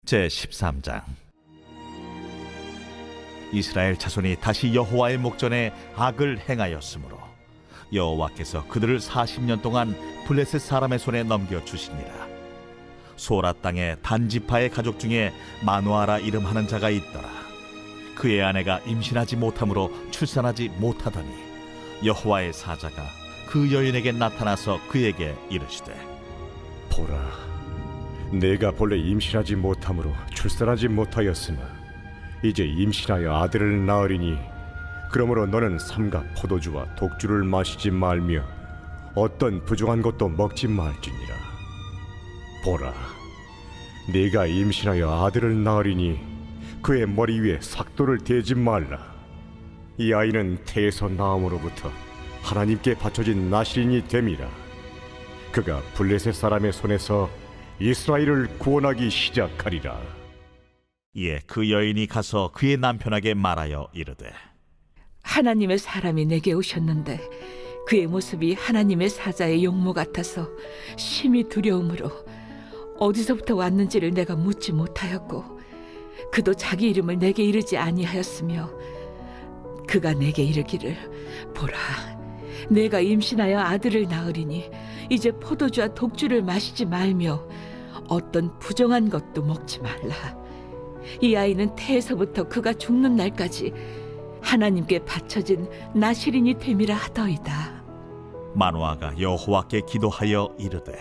제13장. 이스라엘 자손이 다시 여호와의 목전에 악을 행하였으므로 여호와께서 그들을 40년 동안 블레셋 사람의 손에 넘겨주시니라. 소라 땅의 단지파의 가족 중에 마누아라 이름하는 자가 있더라. 그의 아내가 임신하지 못함으로 출산하지 못하더니 여호와의 사자가 그 여인에게 나타나서 그에게 이르시되, 보라, 내가 본래 임신하지 못함으로 출산하지 못하였으나 이제 임신하여 아들을 낳으리니 그러므로 너는 삼가 포도주와 독주를 마시지 말며 어떤 부정한 것도 먹지 말지니라. 보라, 네가 임신하여 아들을 낳으리니 그의 머리 위에 삭도를 대지 말라. 이 아이는 태에서 나옴으로부터 하나님께 바쳐진 나실인이 됨이라. 그가 블레셋 사람의 손에서 이스라엘을 구원하기 시작하리라. 이에 그 여인이 가서 그의 남편에게 말하여 이르되, 하나님의 사람이 내게 오셨는데 그의 모습이 하나님의 사자의 용모 같아서 심히 두려움으로 어디서부터 왔는지를 내가 묻지 못하였고 그도 자기 이름을 내게 이르지 아니하였으며 그가 내게 이르기를, 보라, 내가 임신하여 아들을 낳으리니 이제 포도주와 독주를 마시지 말며 어떤 부정한 것도 먹지 말라. 이 아이는 태에서부터 그가 죽는 날까지 하나님께 바쳐진 나실인이 됨이라 하더이다. 마누아가 여호와께 기도하여 이르되,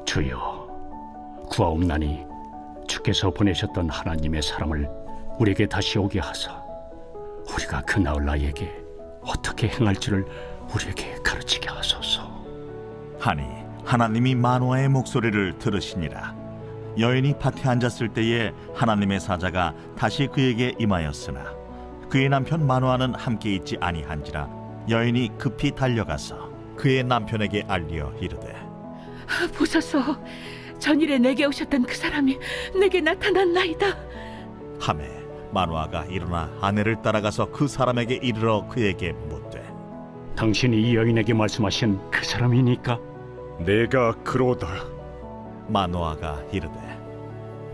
주여, 구하옵나니 주께서 보내셨던 하나님의 사람을 우리에게 다시 오게 하사 우리가 그 나을 나에게 어떻게 행할지를 우리에게 가르치게 하소서. 하니 하나님이 마누아의 목소리를 들으시니라. 여인이 밭에 앉았을 때에 하나님의 사자가 다시 그에게 임하였으나 그의 남편 마누아는 함께 있지 아니한지라. 여인이 급히 달려가서 그의 남편에게 알리어 이르되, 보소서, 전일에 내게 오셨던 그 사람이 내게 나타났나이다. 하매 마누아가 일어나 아내를 따라가서 그 사람에게 이르러 그에게 묻되, 당신이 이 여인에게 말씀하신 그 사람이니까? 내가 그로다. 마누아가 이르되,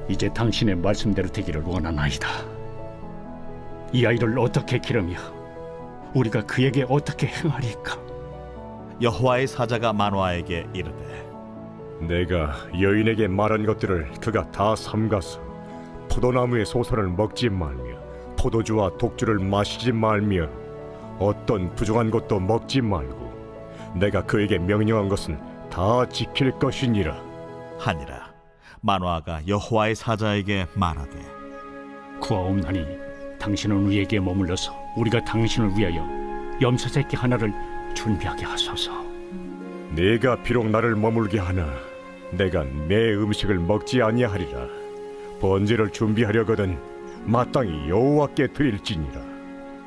이제 당신의 말씀대로 되기를 원하나이다. 이 아이를 어떻게 기르며 우리가 그에게 어떻게 행하리까? 여호와의 사자가 마누아에게 이르되, 내가 여인에게 말한 것들을 그가 다 삼가서 포도나무의 소선을 먹지 말며 포도주와 독주를 마시지 말며 어떤 부정한 것도 먹지 말고 내가 그에게 명령한 것은 다 지킬 것이니라 하니라. 마누아가 여호와의 사자에게 말하되, 구하옵나니 당신은 우리에게 머물러서 우리가 당신을 위하여 염소 새끼 하나를 준비하게 하소서. 네가 비록 나를 머물게 하나 내가 내 음식을 먹지 아니하리라. 번제를 준비하려거든 마땅히 여호와께 드릴지니라.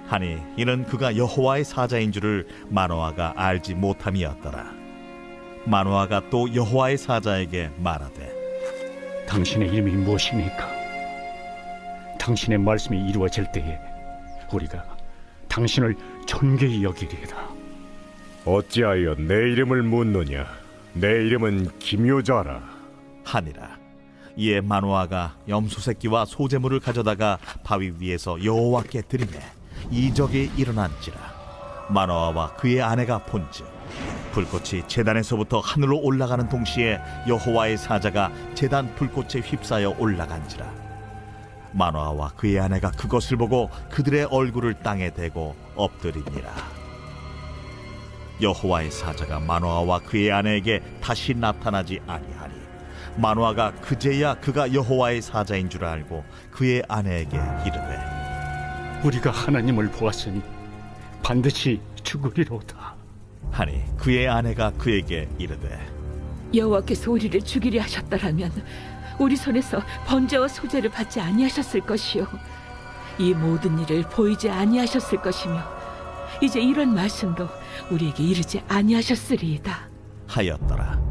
하니 이는 그가 여호와의 사자인 줄을 마누아가 알지 못함이었더라. 마누아가 또 여호와의 사자에게 말하되, 당신의 이름이 무엇입니까? 당신의 말씀이 이루어질 때에 우리가 당신을 존귀히 여기리이다. 어찌하여 내 이름을 묻느냐? 내 이름은 기묘자라 하니라. 이에 마누아가 염소 새끼와 소제물을 가져다가 바위 위에서 여호와께 드리매 이적이 일어난지라. 마누아와 그의 아내가 본즉 불꽃이 제단에서부터 하늘로 올라가는 동시에 여호와의 사자가 제단 불꽃에 휩싸여 올라간지라. 마누아와 그의 아내가 그것을 보고 그들의 얼굴을 땅에 대고 엎드리니라. 여호와의 사자가 마누아와 그의 아내에게 다시 나타나지 아니하니 마누아가 그제야 그가 여호와의 사자인 줄 알고 그의 아내에게 이르되, 우리가 하나님을 보았으니 반드시 죽으리로다 하니 그의 아내가 그에게 이르되, 여호와께서 우리를 죽이려 하셨더라면 우리 손에서 번제와 소제를 받지 아니하셨을 것이요 이 모든 일을 보이지 아니하셨을 것이며 이제 이런 말씀도 우리에게 이르지 아니하셨으리이다 하였더라.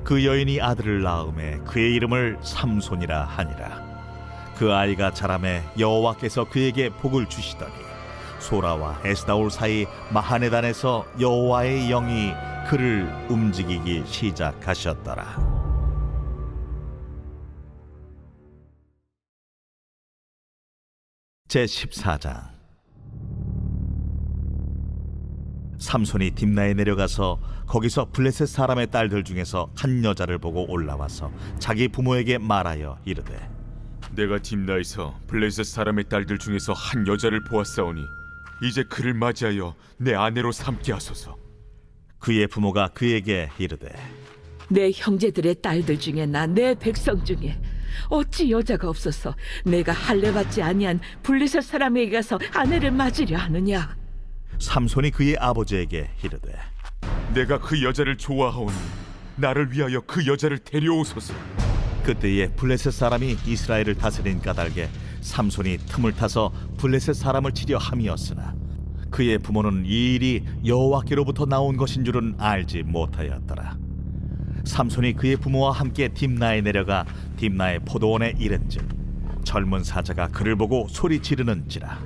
그 여인이 아들을 낳음에 그의 이름을 삼손이라 하니라. 그 아이가 자라매 여호와께서 그에게 복을 주시더니 소라와 에스다올 사이 마하네단에서 여호와의 영이 그를 움직이기 시작하셨더라. 제14장. 삼손이 딥나에 내려가서 거기서 블레셋 사람의 딸들 중에서 한 여자를 보고 올라와서 자기 부모에게 말하여 이르되, 내가 딥나에서 블레셋 사람의 딸들 중에서 한 여자를 보았사오니 이제 그를 맞이하여 내 아내로 삼게 하소서. 그의 부모가 그에게 이르되, 내 형제들의 딸들 중에나 내 백성 중에 어찌 여자가 없어서 내가 할례받지 아니한 블레셋 사람에게 가서 아내를 맞으려 하느냐? 삼손이 그의 아버지에게 이르되, 내가 그 여자를 좋아하오니 나를 위하여 그 여자를 데려오소서. 그때에 블레셋 사람이 이스라엘을 다스린 까닭에 삼손이 틈을 타서 블레셋 사람을 치려 함이었으나 그의 부모는 이 일이 여호와께로부터 나온 것인 줄은 알지 못하였더라. 삼손이 그의 부모와 함께 딥나에 내려가 딥나의 포도원에 이른즉 젊은 사자가 그를 보고 소리 지르는지라.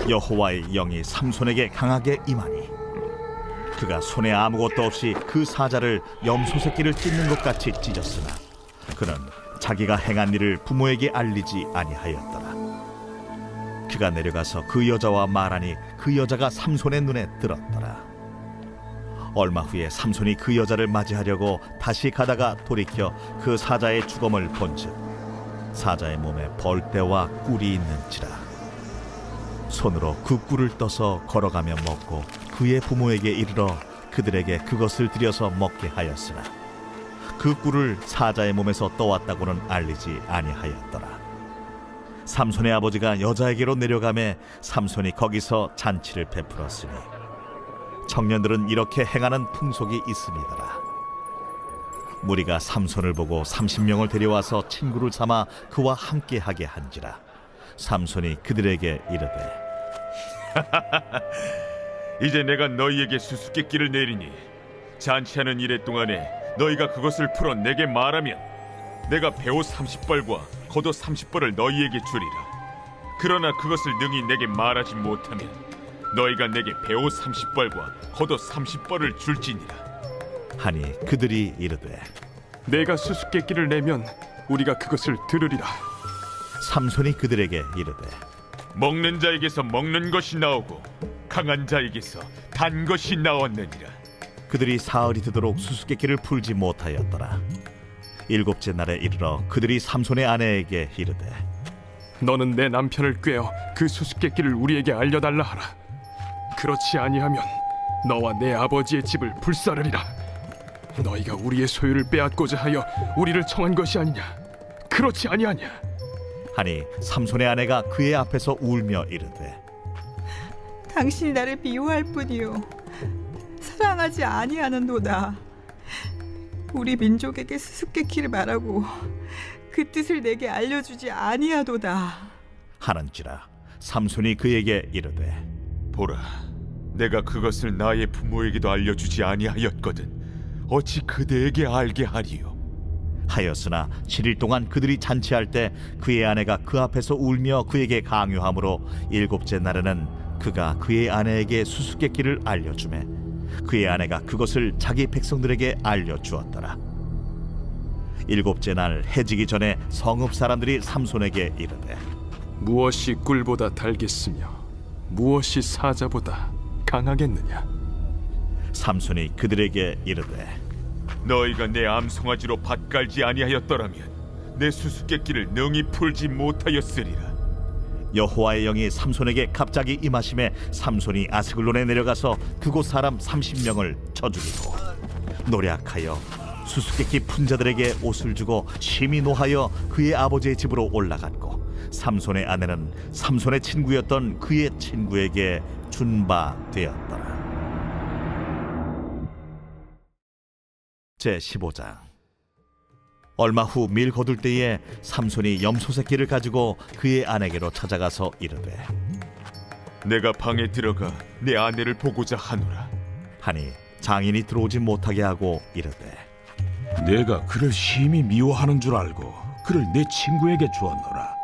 여호와의 영이 삼손에게 강하게 임하니 그가 손에 아무것도 없이 그 사자를 염소 새끼를 찢는 것 같이 찢었으나 그는 자기가 행한 일을 부모에게 알리지 아니하였더라. 그가 내려가서 그 여자와 말하니 그 여자가 삼손의 눈에 들었더라. 얼마 후에 삼손이 그 여자를 맞이하려고 다시 가다가 돌이켜 그 사자의 주검을 본즉 사자의 몸에 벌떼와 꿀이 있는지라. 손으로 그 꿀을 떠서 걸어가며 먹고 그의 부모에게 이르러 그들에게 그것을 들여서 먹게 하였으나 그 꿀을 사자의 몸에서 떠왔다고는 알리지 아니하였더라. 삼손의 아버지가 여자에게로 내려가매 삼손이 거기서 잔치를 베풀었으니 청년들은 이렇게 행하는 풍속이 있음이더라. 무리가 삼손을 보고 30명을 데려와서 친구를 삼아 그와 함께하게 한지라. 삼손이 그들에게 이르되, 이제 내가 너희에게 수수께끼를 내리니 잔치하는 이래 동안에 너희가 그것을 풀어 내게 말하면 내가 배옷 30벌과 겉옷 30벌을 너희에게 주리라. 그러나 그것을 능히 내게 말하지 못하면 너희가 내게 배옷 30벌과 겉옷 30벌을 줄지니라. 하니 그들이 이르되, 내가 수수께끼를 내면 우리가 그것을 들으리라. 삼손이 그들에게 이르되, 먹는 자에게서 먹는 것이 나오고 강한 자에게서 단 것이 나왔느니라. 그들이 사흘이 되도록 수수께끼를 풀지 못하였더라. 일곱째 날에 이르러 그들이 삼손의 아내에게 이르되, 너는 내 남편을 꾀어 그 수수께끼를 우리에게 알려달라 하라. 그렇지 아니하면 너와 내 아버지의 집을 불사르리라. 너희가 우리의 소유를 빼앗고자 하여 우리를 청한 것이 아니냐? 그렇지 아니하냐? 하니 삼손의 아내가 그의 앞에서 울며 이르되, 당신이 나를 미워할 뿐이요 사랑하지 아니하는도다. 우리 민족에게 수수께끼를 말하고 그 뜻을 내게 알려주지 아니하도다. 하는지라. 삼손이 그에게 이르되, 보라, 내가 그것을 나의 부모에게도 알려주지 아니하였거든 어찌 그대에게 알게 하리요? 하였으나 7일 동안 그들이 잔치할 때 그의 아내가 그 앞에서 울며 그에게 강요하므로 일곱째 날에는 그가 그의 아내에게 수수께끼를 알려주매 그의 아내가 그것을 자기 백성들에게 알려주었더라. 일곱째 날 해지기 전에 성읍 사람들이 삼손에게 이르되, 무엇이 꿀보다 달겠으며 무엇이 사자보다 강하겠느냐? 삼손이 그들에게 이르되, 너희가 내 암송아지로 밭 갈지 아니하였더라면 내 수수께끼를 능히 풀지 못하였으리라. 여호와의 영이 삼손에게 갑자기 임하심에 삼손이 아스글론에 내려가서 그곳 사람 30명을 쳐 죽이고 노략하여 수수께끼 푼 자들에게 옷을 주고 심히 노하여 그의 아버지의 집으로 올라갔고 삼손의 아내는 삼손의 친구였던 그의 친구에게 준 바 되었더라. 제15장. 얼마 후 밀 거둘 때에 삼손이 염소 새끼를 가지고 그의 아내에게로 찾아가서 이르되, 내가 방에 들어가 내 아내를 보고자 하노라. 하니 장인이 들어오지 못하게 하고 이르되, 내가 그를 심히 미워하는 줄 알고 그를 내 친구에게 주었노라.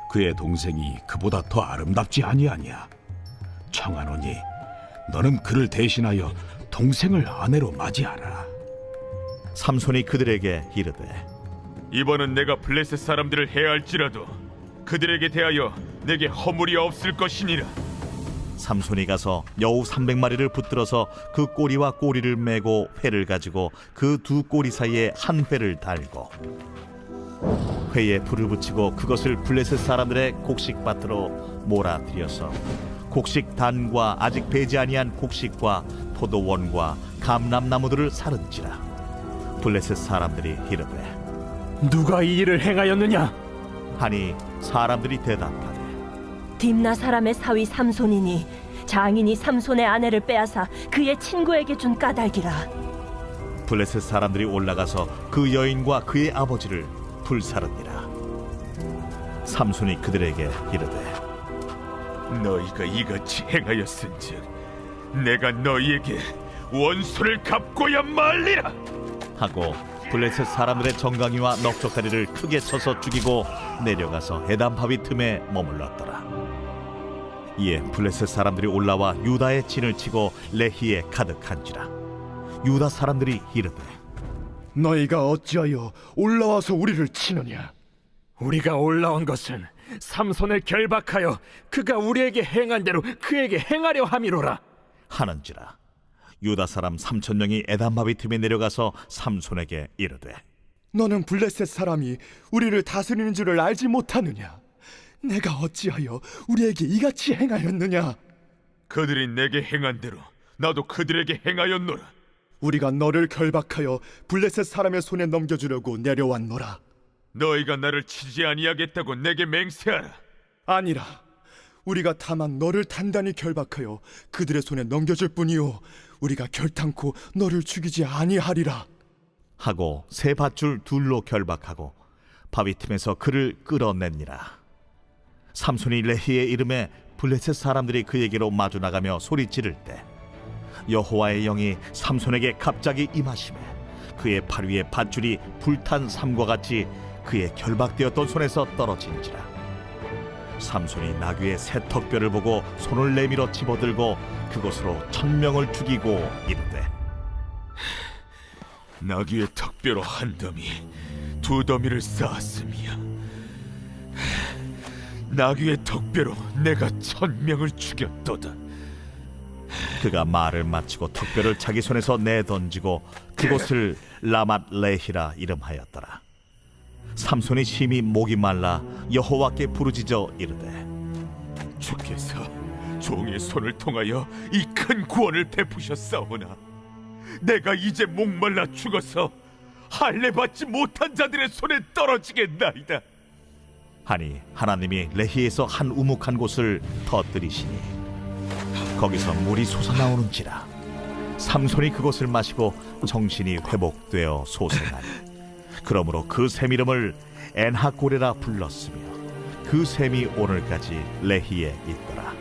그의 동생이 그보다 더 아름답지 아니하냐? 청하노니 너는 그를 대신하여 동생을 아내로 맞이하라. 삼손이 그들에게 이르되, 이번은 내가 블레셋 사람들을 해할지라도 그들에게 대하여 내게 허물이 없을 것이니라. 삼손이 가서 여우 300마리를 붙들어서 그 꼬리와 꼬리를 메고 회를 가지고 그 두 꼬리 사이에 한 회를 달고 회에 불을 붙이고 그것을 블레셋 사람들의 곡식밭으로 몰아들여서 곡식 단과 아직 배지 아니한 곡식과 포도원과 감람나무들을 사른지라. 블레셋 사람들이 이르되 누가 이 일을 행하였느냐? 하니 사람들이 대답하되 딥나 사람의 사위 삼손이니 장인이 삼손의 아내를 빼앗아 그의 친구에게 준 까닭이라. 블레셋 사람들이 올라가서 그 여인과 그의 아버지를 불사르니라. 삼손이 그들에게 이르되 너희가 이같이 행하였은즉 내가 너희에게 원수를 갚고야 말리라. 하고 블레셋 사람들의 정강이와 넉적다리를 크게 쳐서 죽이고 내려가서 에담 바위 틈에 머물렀더라. 이에 블레셋 사람들이 올라와 유다의 진을 치고 레히에 가득한지라. 유다 사람들이 이르되 너희가 어찌하여 올라와서 우리를 치느냐? 우리가 올라온 것은 삼손을 결박하여 그가 우리에게 행한 대로 그에게 행하려 함이로라. 하는지라. 유다 사람 3,000명이 에담 바위 틈에 내려가서 삼손에게 이르되 너는 블레셋 사람이 우리를 다스리는 줄을 알지 못하느냐? 내가 어찌하여 우리에게 이같이 행하였느냐? 그들이 내게 행한 대로 나도 그들에게 행하였노라. 우리가 너를 결박하여 블레셋 사람의 손에 넘겨주려고 내려왔노라. 너희가 나를 치지 아니하겠다고 내게 맹세하라. 아니라 우리가 다만 너를 단단히 결박하여 그들의 손에 넘겨줄 뿐이요 우리가 결탄코 너를 죽이지 아니하리라. 하고 새 밧줄 둘로 결박하고 바위 틈에서 그를 끌어내니라. 삼손이 레히의 이름에 블레셋 사람들이 그에게로 마주 나가며 소리 지를 때 여호와의 영이 삼손에게 갑자기 임하시매 그의 팔 위에 밧줄이 불탄 삼과 같이 그의 결박되었던 손에서 떨어진지라. 삼손이 나귀의 새 턱뼈를 보고 손을 내밀어 집어들고 그것으로 1,000명을 죽이고 이르되 나귀의 턱뼈로 한 더미, 두 더미를 쌓았으며 나귀의 턱뼈로 내가 1,000명을 죽였도다. 그가 말을 마치고 턱뼈를 자기 손에서 내던지고 그곳을 라맛 레히라 이름하였더라. 삼손이 심히 목이 말라 여호와께 부르짖어 이르되 주께서 종의 손을 통하여 이 큰 구원을 베푸셨사오나 내가 이제 목말라 죽어서 할례 받지 못한 자들의 손에 떨어지겠나이다. 하니 하나님이 레히에서 한 우묵한 곳을 터뜨리시니 거기서 물이 솟아나오는지라. 삼손이 그것을 마시고 정신이 회복되어 소생하니 그러므로 그 샘 이름을 엔하고레라 불렀으며 그 샘이 오늘까지 레히에 있더라.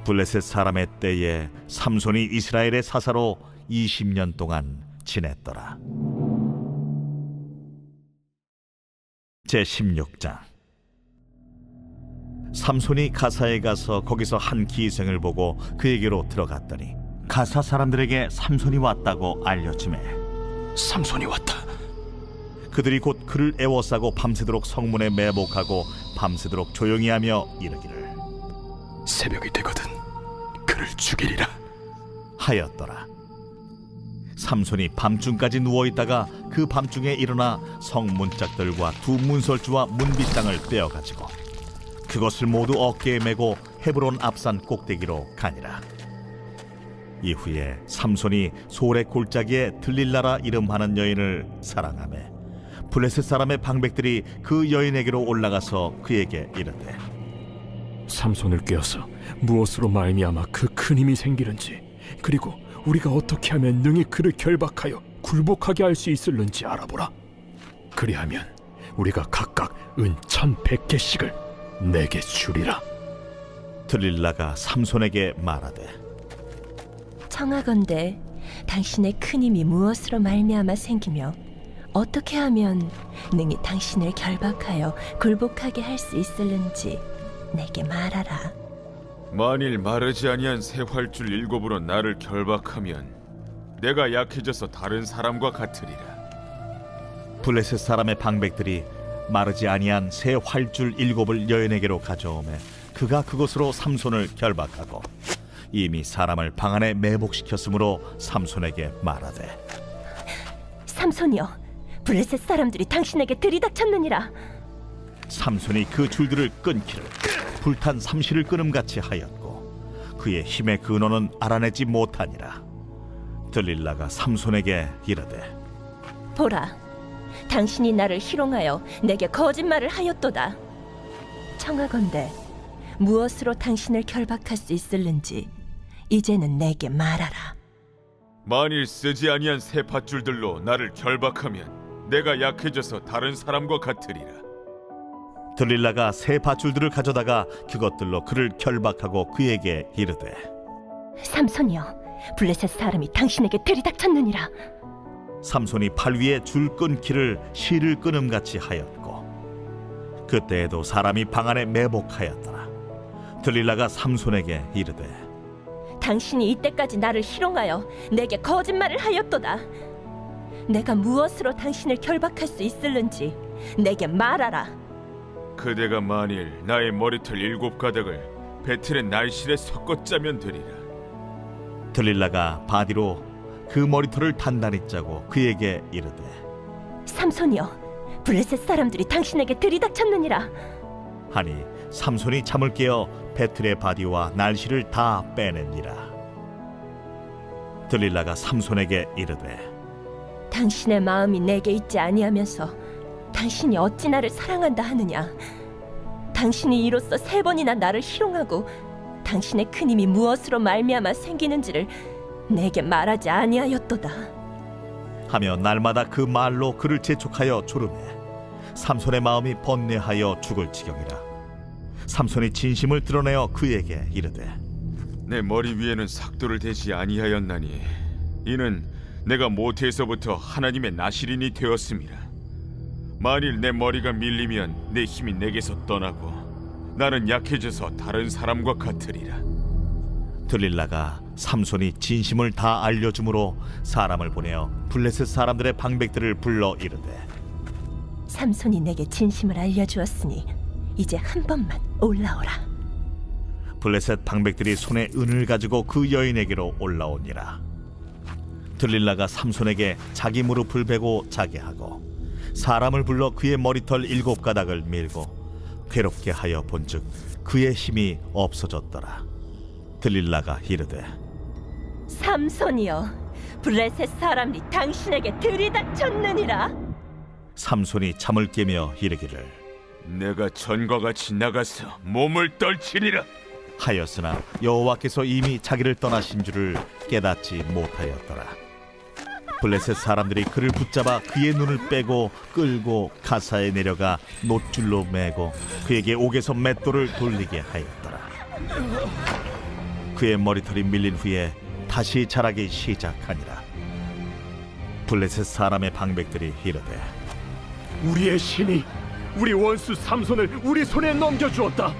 블레셋 사람의 때에 삼손이 이스라엘의 사사로 20년 동안 지냈더라. 제16장. 삼손이 가사에 가서 거기서 한 기생을 보고 그에게로 들어갔더니 가사 사람들에게 삼손이 왔다고 알려주매 삼손이 왔다. 그들이 곧 그를 애워싸고 밤새도록 성문에 매복하고 밤새도록 조용히 하며 이르기를 새벽이 되거든 그를 죽이리라 하였더라. 삼손이 밤중까지 누워있다가 그 밤중에 일어나 성문짝들과 두 문설주와 문빗장을 떼어가지고 그것을 모두 어깨에 메고 헤브론 앞산 꼭대기로 가니라. 이후에 삼손이 소래 골짜기에 들릴라라 이름하는 여인을 사랑하매 블레셋 사람의 방백들이 그 여인에게로 올라가서 그에게 이르되 삼손을 꿰어서 무엇으로 말미암아 그 큰 힘이 생기는지 그리고 우리가 어떻게 하면 능히 그를 결박하여 굴복하게 할 수 있을는지 알아보라. 그리하면 우리가 각각 은 1,100개씩을 내게 주리라. 들릴라가 삼손에게 말하되 청하건대 당신의 큰 힘이 무엇으로 말미암아 생기며 어떻게 하면 능히 당신을 결박하여 굴복하게 할 수 있을는지 내게 말하라. 만일 마르지 아니한 새 활줄 7으로 나를 결박하면 내가 약해져서 다른 사람과 같으리라. 블레셋 사람의 방백들이 마르지 아니한 새 활줄 7을 여인에게로 가져오매 그가 그것으로 삼손을 결박하고 이미 사람을 방 안에 매복시켰으므로 삼손에게 말하되 삼손이여, 블레셋 사람들이 당신에게 들이닥쳤느니라. 삼손이 그 줄들을 끊기를 불탄 삼시를 끊음같이 하였고 그의 힘의 근원은 알아내지 못하니라. 들릴라가 삼손에게 이르되 보라, 당신이 나를 희롱하여 내게 거짓말을 하였도다. 청하건대 무엇으로 당신을 결박할 수 있을는지 이제는 내게 말하라. 만일 쓰지 아니한 새 밧줄들로 나를 결박하면 내가 약해져서 다른 사람과 같으리라. 들릴라가 새 밧줄들을 가져다가 그것들로 그를 결박하고 그에게 이르되 삼손이여, 블레셋 사람이 당신에게 들이닥쳤느니라. 삼손이 팔 위에 줄 끊기를 실을 끊음같이 하였고 그때에도 사람이 방 안에 매복하였더라. 들릴라가 삼손에게 이르되 당신이 이때까지 나를 희롱하여 내게 거짓말을 하였도다. 내가 무엇으로 당신을 결박할 수 있을는지 내게 말하라. 그대가 만일 나의 머리털 7가닥을 배틀의 날실에 섞어 짜면 되리라. 들릴라가 바디로 그 머리털을 단단히 짜고 그에게 이르되 삼손이여, 블레셋 사람들이 당신에게 들이닥쳤느니라. 하니 삼손이 잠을 깨어 배틀의 바디와 날씨를 다 빼내니라. 들릴라가 삼손에게 이르되 당신의 마음이 내게 있지 아니하면서 당신이 어찌 나를 사랑한다 하느냐. 당신이 이로써 3번이나 나를 희롱하고 당신의 큰 힘이 무엇으로 말미암아 생기는지를 내게 말하지 아니하였도다. 하며 날마다 그 말로 그를 재촉하여 조르매 삼손의 마음이 번뇌하여 죽을 지경이라. 삼손이 진심을 드러내어 그에게 이르되 내 머리 위에는 삭도를 대지 아니하였나니 이는 내가 모태에서부터 하나님의 나실인이 되었음이라. 만일 내 머리가 밀리면 내 힘이 내게서 떠나고 나는 약해져서 다른 사람과 같으리라. 들릴라가 삼손이 진심을 다 알려주므로 사람을 보내어 블레셋 사람들의 방백들을 불러 이르되 삼손이 내게 진심을 알려주었으니 이제 한 번만 올라오라. 블레셋 방백들이 손에 은을 가지고 그 여인에게로 올라오니라. 들릴라가 삼손에게 자기 무릎을 베고 자게 하고 사람을 불러 그의 머리털 7가닥을 밀고 괴롭게 하여 본즉 그의 힘이 없어졌더라. 들릴라가 이르되 삼손이여, 블레셋 사람이 당신에게 들이닥쳤느니라. 삼손이 잠을 깨며 이르기를 내가 전과 같이 나가서 몸을 떨치리라 하였으나 여호와께서 이미 자기를 떠나신 줄을 깨닫지 못하였더라. 블레셋 사람들이 그를 붙잡아 그의 눈을 빼고 끌고 가사에 내려가 놋줄로 매고 그에게 옥에서 맷돌을 돌리게 하였더라. 그의 머리털이 밀린 후에 다시 자라기 시작하니라. 블레셋 사람의 방백들이 이르되 우리의 신이 우리 원수 삼손을 우리 손에 넘겨주었다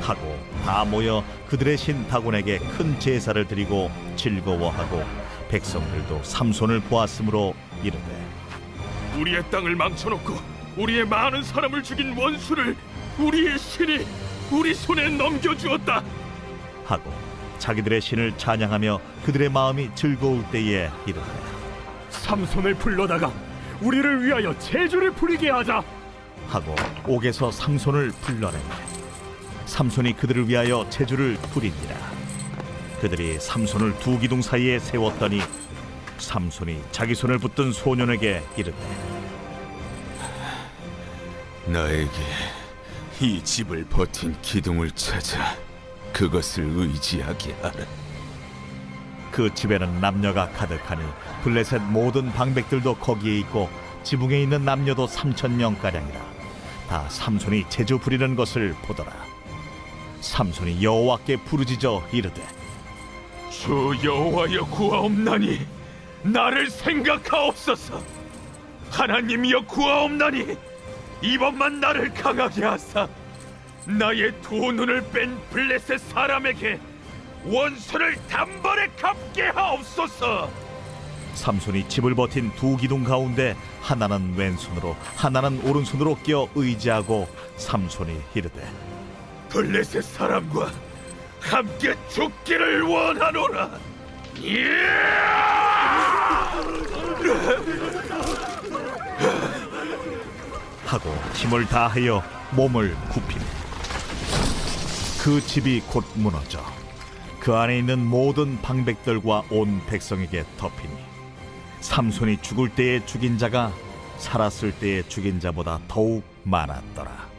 하고 다 모여 그들의 신 다곤에게 큰 제사를 드리고 즐거워하고 백성들도 삼손을 보았으므로 이르되 우리의 땅을 망쳐놓고 우리의 많은 사람을 죽인 원수를 우리의 신이 우리 손에 넘겨주었다. 하고 자기들의 신을 찬양하며 그들의 마음이 즐거울 때에 이르되 삼손을 불러다가 우리를 위하여 제주를 부리게 하자 하고 옥에서 삼손을 불러내매 삼손이 그들을 위하여 제주를 부리니라. 그들이 삼손을 두 기둥 사이에 세웠더니 삼손이 자기 손을 붙든 소년에게 이르되 나에게 이 집을 버틴 기둥을 찾아 그것을 의지하게 하라. 그 집에는 남녀가 가득하니 블레셋 모든 방백들도 거기에 있고 지붕에 있는 남녀도 3,000명가량이라. 다 삼손이 제주 부리는 것을 보더라. 삼손이 여호와께 부르짖어 이르되 주 여호와여 구하옵나니 나를 생각하옵소서. 하나님이여 구하옵나니 이번만 나를 강하게 하사 나의 두 눈을 뺀 블레셋 사람에게 원수를 단번에 갚게 하옵소서. 삼손이 집을 버틴 두 기둥 가운데 하나는 왼손으로 하나는 오른손으로 끼어 의지하고 삼손이 이르되 블레셋 사람과 함께 죽기를 원하노라. 하고 힘을 다하여 몸을 굽히며 그 집이 곧 무너져 그 안에 있는 모든 방백들과 온 백성에게 덮이니 삼손이 죽을 때에 죽인 자가 살았을 때에 죽인 자보다 더욱 많았더라.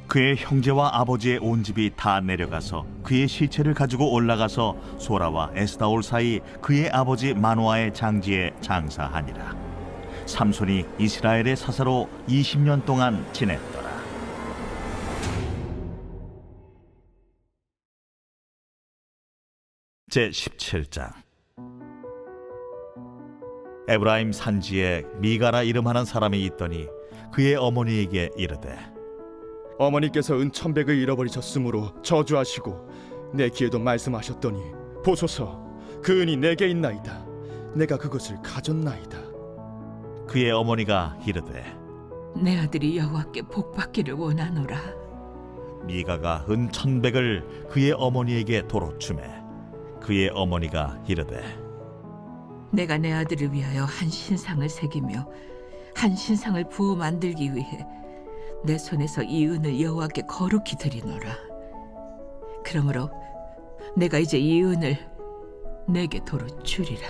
그의 형제와 아버지의 온 집이 다 내려가서 그의 시체를 가지고 올라가서 소라와 에스다올 사이 그의 아버지 마노아의 장지에 장사하니라. 삼손이 이스라엘의 사사로 20년 동안 지냈더라. 제17장. 에브라임 산지에 미가라 이름하는 사람이 있더니 그의 어머니에게 이르되 어머니께서 은 1,100을 잃어버리셨으므로 저주하시고 내 귀에도 말씀하셨더니 보소서 그 은이 내게 있나이다. 내가 그것을 가졌나이다. 그의 어머니가 이르되 내 아들이 여호와께 복받기를 원하노라. 미가가 은 1,100을 그의 어머니에게 도로 주매 그의 어머니가 이르되 내가 내 아들을 위하여 한 신상을 새기며 한 신상을 부어 만들기 위해 내 손에서 이 은을 여호와께 거룩히 드리노라. 그러므로 내가 이제 이 은을 내게 도로 주리라.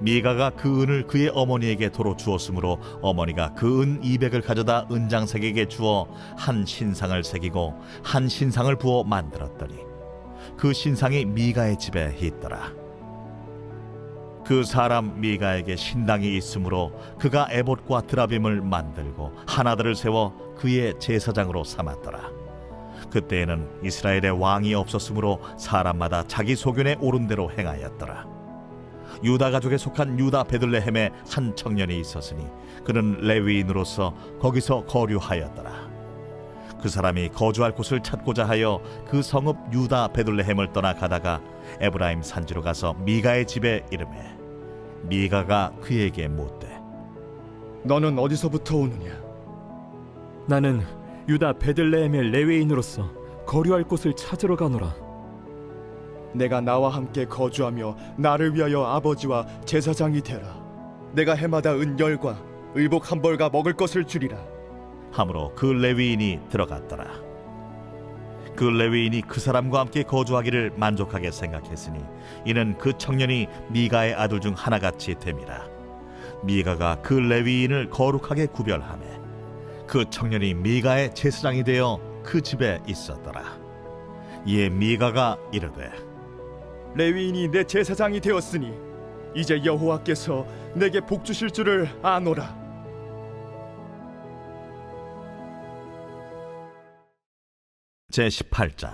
미가가 그 은을 그의 어머니에게 도로 주었으므로 어머니가 그 은 200을 가져다 은장색에게 주어 한 신상을 새기고 한 신상을 부어 만들었더니 그 신상이 미가의 집에 있더라. 그 사람 미가에게 신당이 있으므로 그가 에봇과 드라빔을 만들고 하나들을 세워 그의 제사장으로 삼았더라. 그때에는 이스라엘의 왕이 없었으므로 사람마다 자기 소견에 옳은 대로 행하였더라. 유다 가족에 속한 유다 베들레헴에 한 청년이 있었으니 그는 레위인으로서 거기서 거류하였더라. 그 사람이 거주할 곳을 찾고자 하여 그 성읍 유다 베들레헴을 떠나 가다가 에브라임 산지로 가서 미가의 집에 이르매 미가가 그에게 묻되 너는 어디서부터 오느냐? 나는 유다 베들레헴의 레위인으로서 거류할 곳을 찾으러 가노라. 내가 나와 함께 거주하며 나를 위하여 아버지와 제사장이 되라. 내가 해마다 은 10과 의복 1벌과 먹을 것을 주리라. 하므로 그 레위인이 들어갔더라. 그 레위인이 그 사람과 함께 거주하기를 만족하게 생각했으니 이는 그 청년이 미가의 아들 중 하나같이 됨이라. 미가가 그 레위인을 거룩하게 구별하매 그 청년이 미가의 제사장이 되어 그 집에 있었더라. 이에 미가가 이르되 레위인이 내 제사장이 되었으니 이제 여호와께서 내게 복 주실 줄을 아노라. 제18장.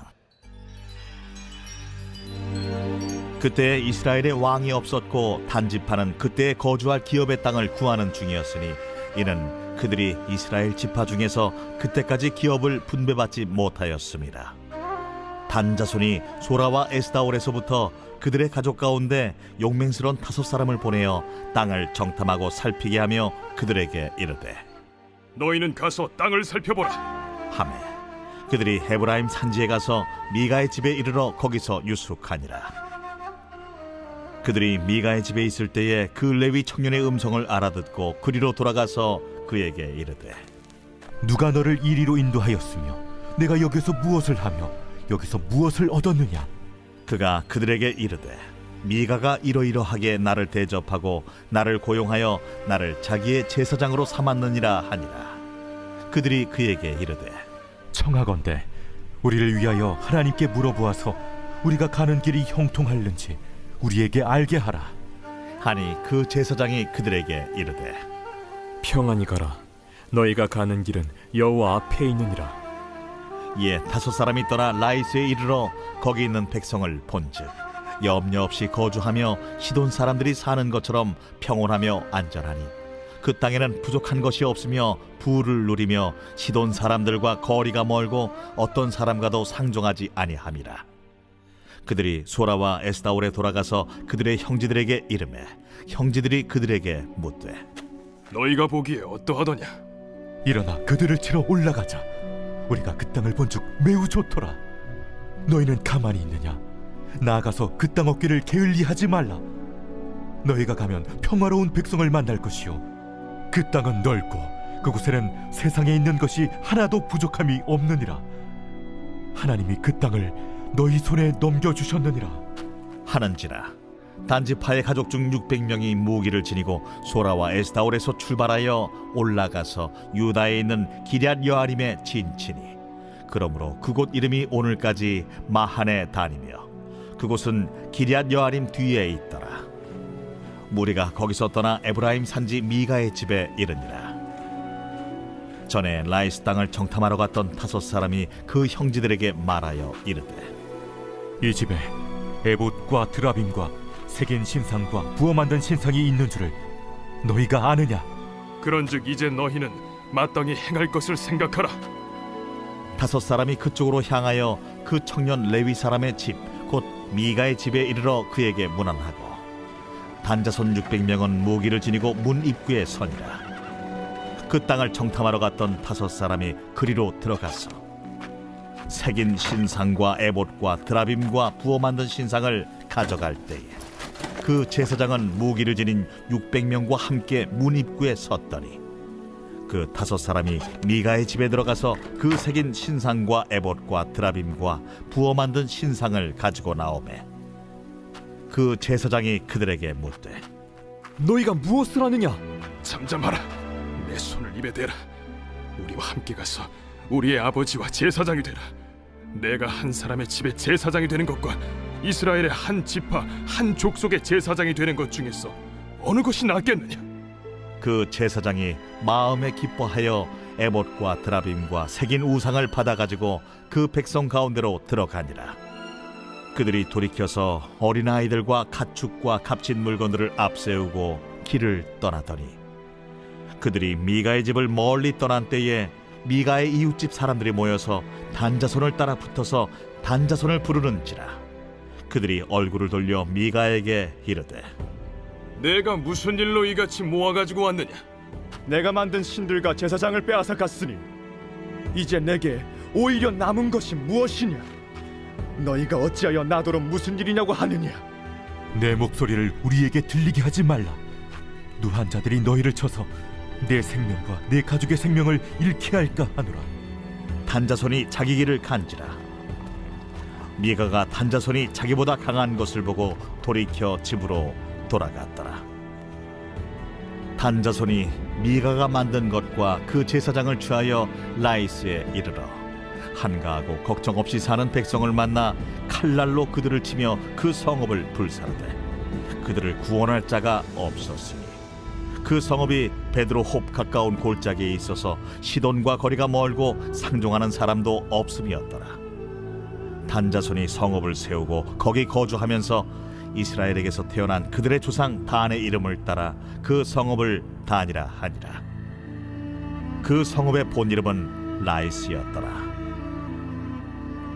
그때 이스라엘에 왕이 없었고 단집하는 그때에 거주할 기업의 땅을 구하는 중이었으니 이는 그들이 이스라엘 지파 중에서 그때까지 기업을 분배받지 못하였습니다. 단 자손이 소라와 에스다올에서부터 그들의 가족 가운데 용맹스러운 5사람을 보내어 땅을 정탐하고 살피게 하며 그들에게 이르되 너희는 가서 땅을 살펴보라. 하매 그들이 헤브라임 산지에 가서 미가의 집에 이르러 거기서 유숙하니라. 그들이 미가의 집에 있을 때에 그 레위 청년의 음성을 알아듣고 그리로 돌아가서 그에게 이르되 누가 너를 이리로 인도하였으며 내가 여기서 무엇을 하며 여기서 무엇을 얻었느냐? 그가 그들에게 이르되 미가가 이러이러하게 나를 대접하고 나를 고용하여 나를 자기의 제사장으로 삼았느니라 하니라. 그들이 그에게 이르되 청하건대 우리를 위하여 하나님께 물어보아서 우리가 가는 길이 형통할는지 우리에게 알게 하라. 하니 그 제사장이 그들에게 이르되 평안히 가라. 너희가 가는 길은 여호와 앞에 있느니라. 이에 5사람이 떠나 라이스에 이르러 거기 있는 백성을 본즉 염려 없이 거주하며 시돈 사람들이 사는 것처럼 평온하며 안전하니 그 땅에는 부족한 것이 없으며 부를 누리며 시돈 사람들과 거리가 멀고 어떤 사람과도 상종하지 아니함이라. 그들이 소라와 에스다올에 돌아가서 그들의 형제들에게 이르매 형제들이 그들에게 묻되 너희가 보기에 어떠하더냐? 일어나 그들을 치러 올라가자. 우리가 그 땅을 본즉 매우 좋더라. 너희는 가만히 있느냐? 나아가서 그 땅 얻기를 게을리하지 말라. 너희가 가면 평화로운 백성을 만날 것이요 그 땅은 넓고 그곳에는 세상에 있는 것이 하나도 부족함이 없느니라. 하나님이 그 땅을 너희 손에 넘겨주셨느니라 하는지라. 단지파의 가족 중 600명이 무기를 지니고 소라와 에스다올에서 출발하여 올라가서 유다에 있는 기럇 여아림에 진치니 그러므로 그곳 이름이 오늘까지 마하네 단이며 그곳은 기럇 여아림 뒤에 있더라. 무리가 거기서 떠나 에브라임 산지 미가의 집에 이르니라. 전에 라이스 땅을 정탐하러 갔던 5사람이 그 형제들에게 말하여 이르되 이 집에 에봇과 드라빔과 새긴 신상과 부어 만든 신상이 있는 줄을 너희가 아느냐? 그런즉 이제 너희는 마땅히 행할 것을 생각하라. 5사람이 그쪽으로 향하여 그 청년 레위 사람의 집 곧 미가의 집에 이르러 그에게 문안하고 단자손 600명은 무기를 지니고 문 입구에 서니라. 그 땅을 정탐하러 갔던 5사람이 그리로 들어가서 새긴 신상과 에봇과 드라빔과 부어 만든 신상을 가져갈 때에 그 제사장은 무기를 지닌 600명과 함께 문 입구에 섰더니 그 5사람이 미가의 집에 들어가서 그 새긴 신상과 에봇과 드라빔과 부어 만든 신상을 가지고 나오매 그 제사장이 그들에게 묻되 너희가 무엇을 하느냐? 잠잠하라. 내 손을 입에 대라. 우리와 함께 가서 우리의 아버지와 제사장이 되라. 내가 한 사람의 집에 제사장이 되는 것과 이스라엘의 한 지파 한 족속의 제사장이 되는 것 중에서 어느 것이 낫겠느냐? 그 제사장이 마음에 기뻐하여 에봇과 드라빔과 새긴 우상을 받아가지고 그 백성 가운데로 들어가니라. 그들이 돌이켜서 어린아이들과 가축과 값진 물건들을 앞세우고 길을 떠나더니 그들이 미가의 집을 멀리 떠난 때에 미가의 이웃집 사람들이 모여서 단자손을 따라 붙어서 단자손을 부르는지라. 그들이 얼굴을 돌려 미가에게 이르되 내가 무슨 일로 이같이 모아가지고 왔느냐? 내가 만든 신들과 제사장을 빼앗아 갔으니 이제 내게 오히려 남은 것이 무엇이냐? 너희가 어찌하여 나더러 무슨 일이냐고 하느냐? 내 목소리를 우리에게 들리게 하지 말라. 누한 자들이 너희를 쳐서 내 생명과 내 가족의 생명을 잃게 할까 하노라. 단자손이 자기 길을 간지라. 미가가 단자손이 자기보다 강한 것을 보고 돌이켜 집으로 돌아갔더라. 단자손이 미가가 만든 것과 그 제사장을 취하여 라이스에 이르러 한가하고 걱정 없이 사는 백성을 만나 칼날로 그들을 치며 그 성읍을 불사르되 그들을 구원할 자가 없었으니 그 성읍이 베드로홉 가까운 골짜기에 있어서 시돈과 거리가 멀고 상종하는 사람도 없음이었더라. 단자손이 성읍을 세우고 거기 거주하면서 이스라엘에게서 태어난 그들의 조상 단의 이름을 따라 그 성읍을 단이라 하니라. 그 성읍의 본 이름은 라이스였더라.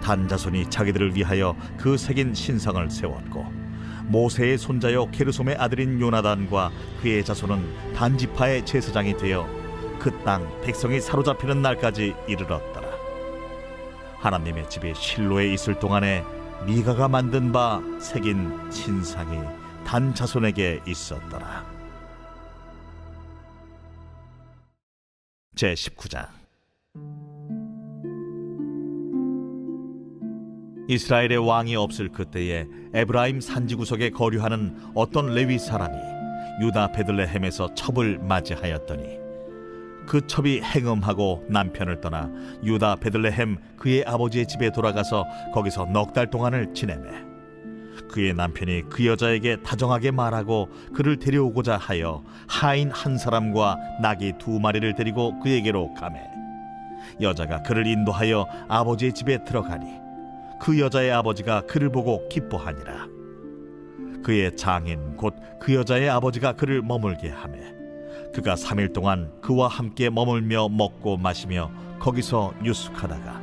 단자손이 자기들을 위하여 그 새긴 신상을 세웠고 모세의 손자요 게르솜의 아들인 요나단과 그의 자손은 단지파의 제사장이 되어 그 땅 백성이 사로잡히는 날까지 이르렀더라. 하나님의 집이 실로에 있을 동안에 미가가 만든 바 새긴 신상이 단 자손에게 있었더라. 제19장. 이스라엘의 왕이 없을 그때에 에브라임 산지구석에 거류하는 어떤 레위 사람이 유다 베들레헴에서 첩을 맞이하였더니 그 첩이 행음하고 남편을 떠나 유다 베들레헴 그의 아버지의 집에 돌아가서 거기서 넉 달 동안을 지내매 그의 남편이 그 여자에게 다정하게 말하고 그를 데려오고자 하여 하인 한 사람과 나귀 2마리를 데리고 그에게로 가매 여자가 그를 인도하여 아버지의 집에 들어가니 그 여자의 아버지가 그를 보고 기뻐하니라. 그의 장인 곧 그 여자의 아버지가 그를 머물게 하매 그가 3일 동안 그와 함께 머물며 먹고 마시며 거기서 유숙하다가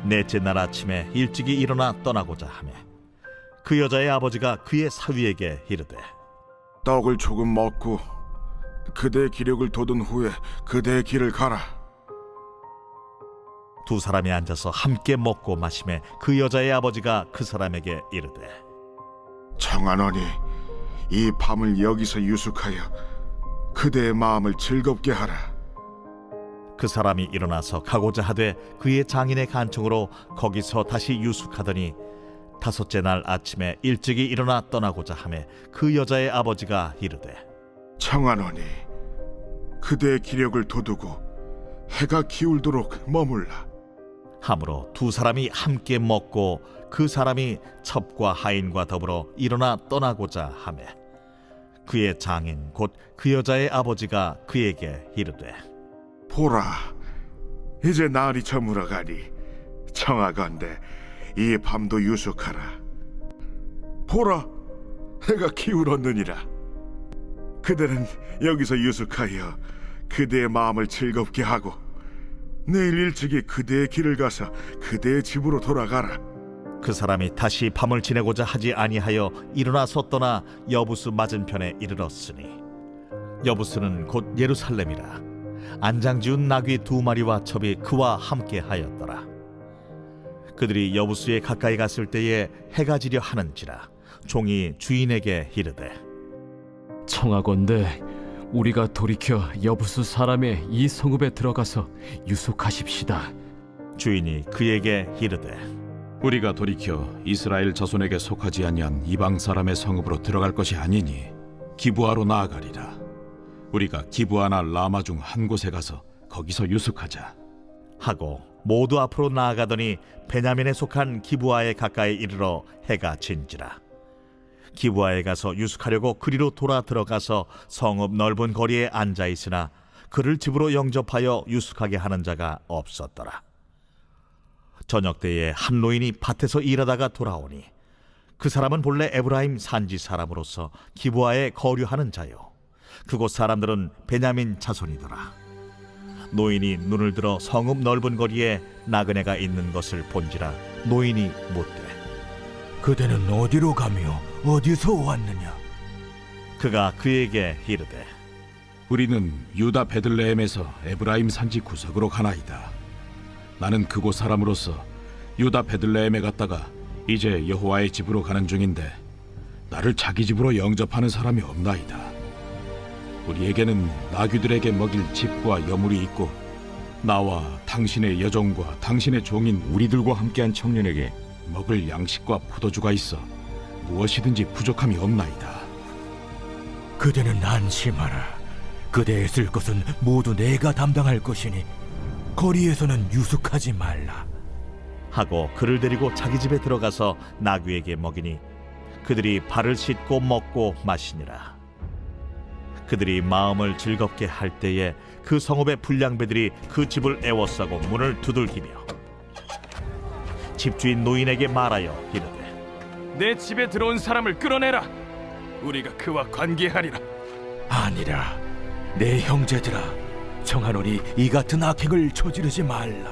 넷째 날 아침에 일찍이 일어나 떠나고자 하매 그 여자의 아버지가 그의 사위에게 이르되 떡을 조금 먹고 그대의 기력을 돋운 후에 그대의 길을 가라. 두 사람이 앉아서 함께 먹고 마시매 그 여자의 아버지가 그 사람에게 이르되 청하노니 이 밤을 여기서 유숙하여 그대의 마음을 즐겁게 하라. 그 사람이 일어나서 가고자 하되 그의 장인의 간청으로 거기서 다시 유숙하더니 다섯째 날 아침에 일찍이 일어나 떠나고자 하매 그 여자의 아버지가 이르되 청하노니 그대의 기력을 돋우고 해가 기울도록 머물라. 하므로 두 사람이 함께 먹고 그 사람이 첩과 하인과 더불어 일어나 떠나고자 하매 그의 장인 곧 그 여자의 아버지가 그에게 이르되 보라, 이제 날이 저물어가니 청하건대 이 밤도 유숙하라. 보라, 해가 기울었느니라. 그대는 여기서 유숙하여 그대의 마음을 즐겁게 하고 내일 일찍이 그대의 길을 가서 그대의 집으로 돌아가라. 그 사람이 다시 밤을 지내고자 하지 아니하여 일어나서 떠나 여부스 맞은편에 이르렀으니 여부스는 곧 예루살렘이라. 안장지운 나귀 2마리와 첩이 그와 함께 하였더라. 그들이 여부스에 가까이 갔을 때에 해가 지려 하는지라 종이 주인에게 이르되 청하건대 우리가 돌이켜 여부수 사람의 이 성읍에 들어가서 유숙하십시다. 주인이 그에게 이르되 우리가 돌이켜 이스라엘 자손에게 속하지 아니한 이방 사람의 성읍으로 들어갈 것이 아니니 기브아로 나아가리라. 우리가 기브아나 라마 중 한 곳에 가서 거기서 유숙하자 하고 모두 앞으로 나아가더니 베냐민에 속한 기브아에 가까이 이르러 해가 진지라. 기브아에 가서 유숙하려고 그리로 돌아 들어가서 성읍 넓은 거리에 앉아 있으나 그를 집으로 영접하여 유숙하게 하는 자가 없었더라. 저녁 때에 한 노인이 밭에서 일하다가 돌아오니 그 사람은 본래 에브라임 산지 사람으로서 기브아에 거류하는 자요 그곳 사람들은 베냐민 자손이더라. 노인이 눈을 들어 성읍 넓은 거리에 나그네가 있는 것을 본지라 노인이 묻되 그대는 어디로 가며 어디서 왔느냐? 그가 그에게 이르되 우리는 유다 베들레헴에서 에브라임 산지 구석으로 가나이다. 나는 그곳 사람으로서 유다 베들레헴에 갔다가 이제 여호와의 집으로 가는 중인데 나를 자기 집으로 영접하는 사람이 없나이다. 우리에게는 나귀들에게 먹일 집과 여물이 있고 나와 당신의 여종과 당신의 종인 우리들과 함께한 청년에게 먹을 양식과 포도주가 있어 무엇이든지 부족함이 없나이다. 그대는 안심하라. 그대의 쓸 것은 모두 내가 담당할 것이니 거리에서는 유숙하지 말라. 하고 그를 데리고 자기 집에 들어가서 나귀에게 먹이니 그들이 발을 씻고 먹고 마시니라. 그들이 마음을 즐겁게 할 때에 그 성읍의 불량배들이 그 집을 애워싸고 문을 두들기며 집주인 노인에게 말하여 이르되 내 집에 들어온 사람을 끌어내라. 우리가 그와 관계하리라. 아니라 내 형제들아, 청하노니 이 같은 악행을 저지르지 말라.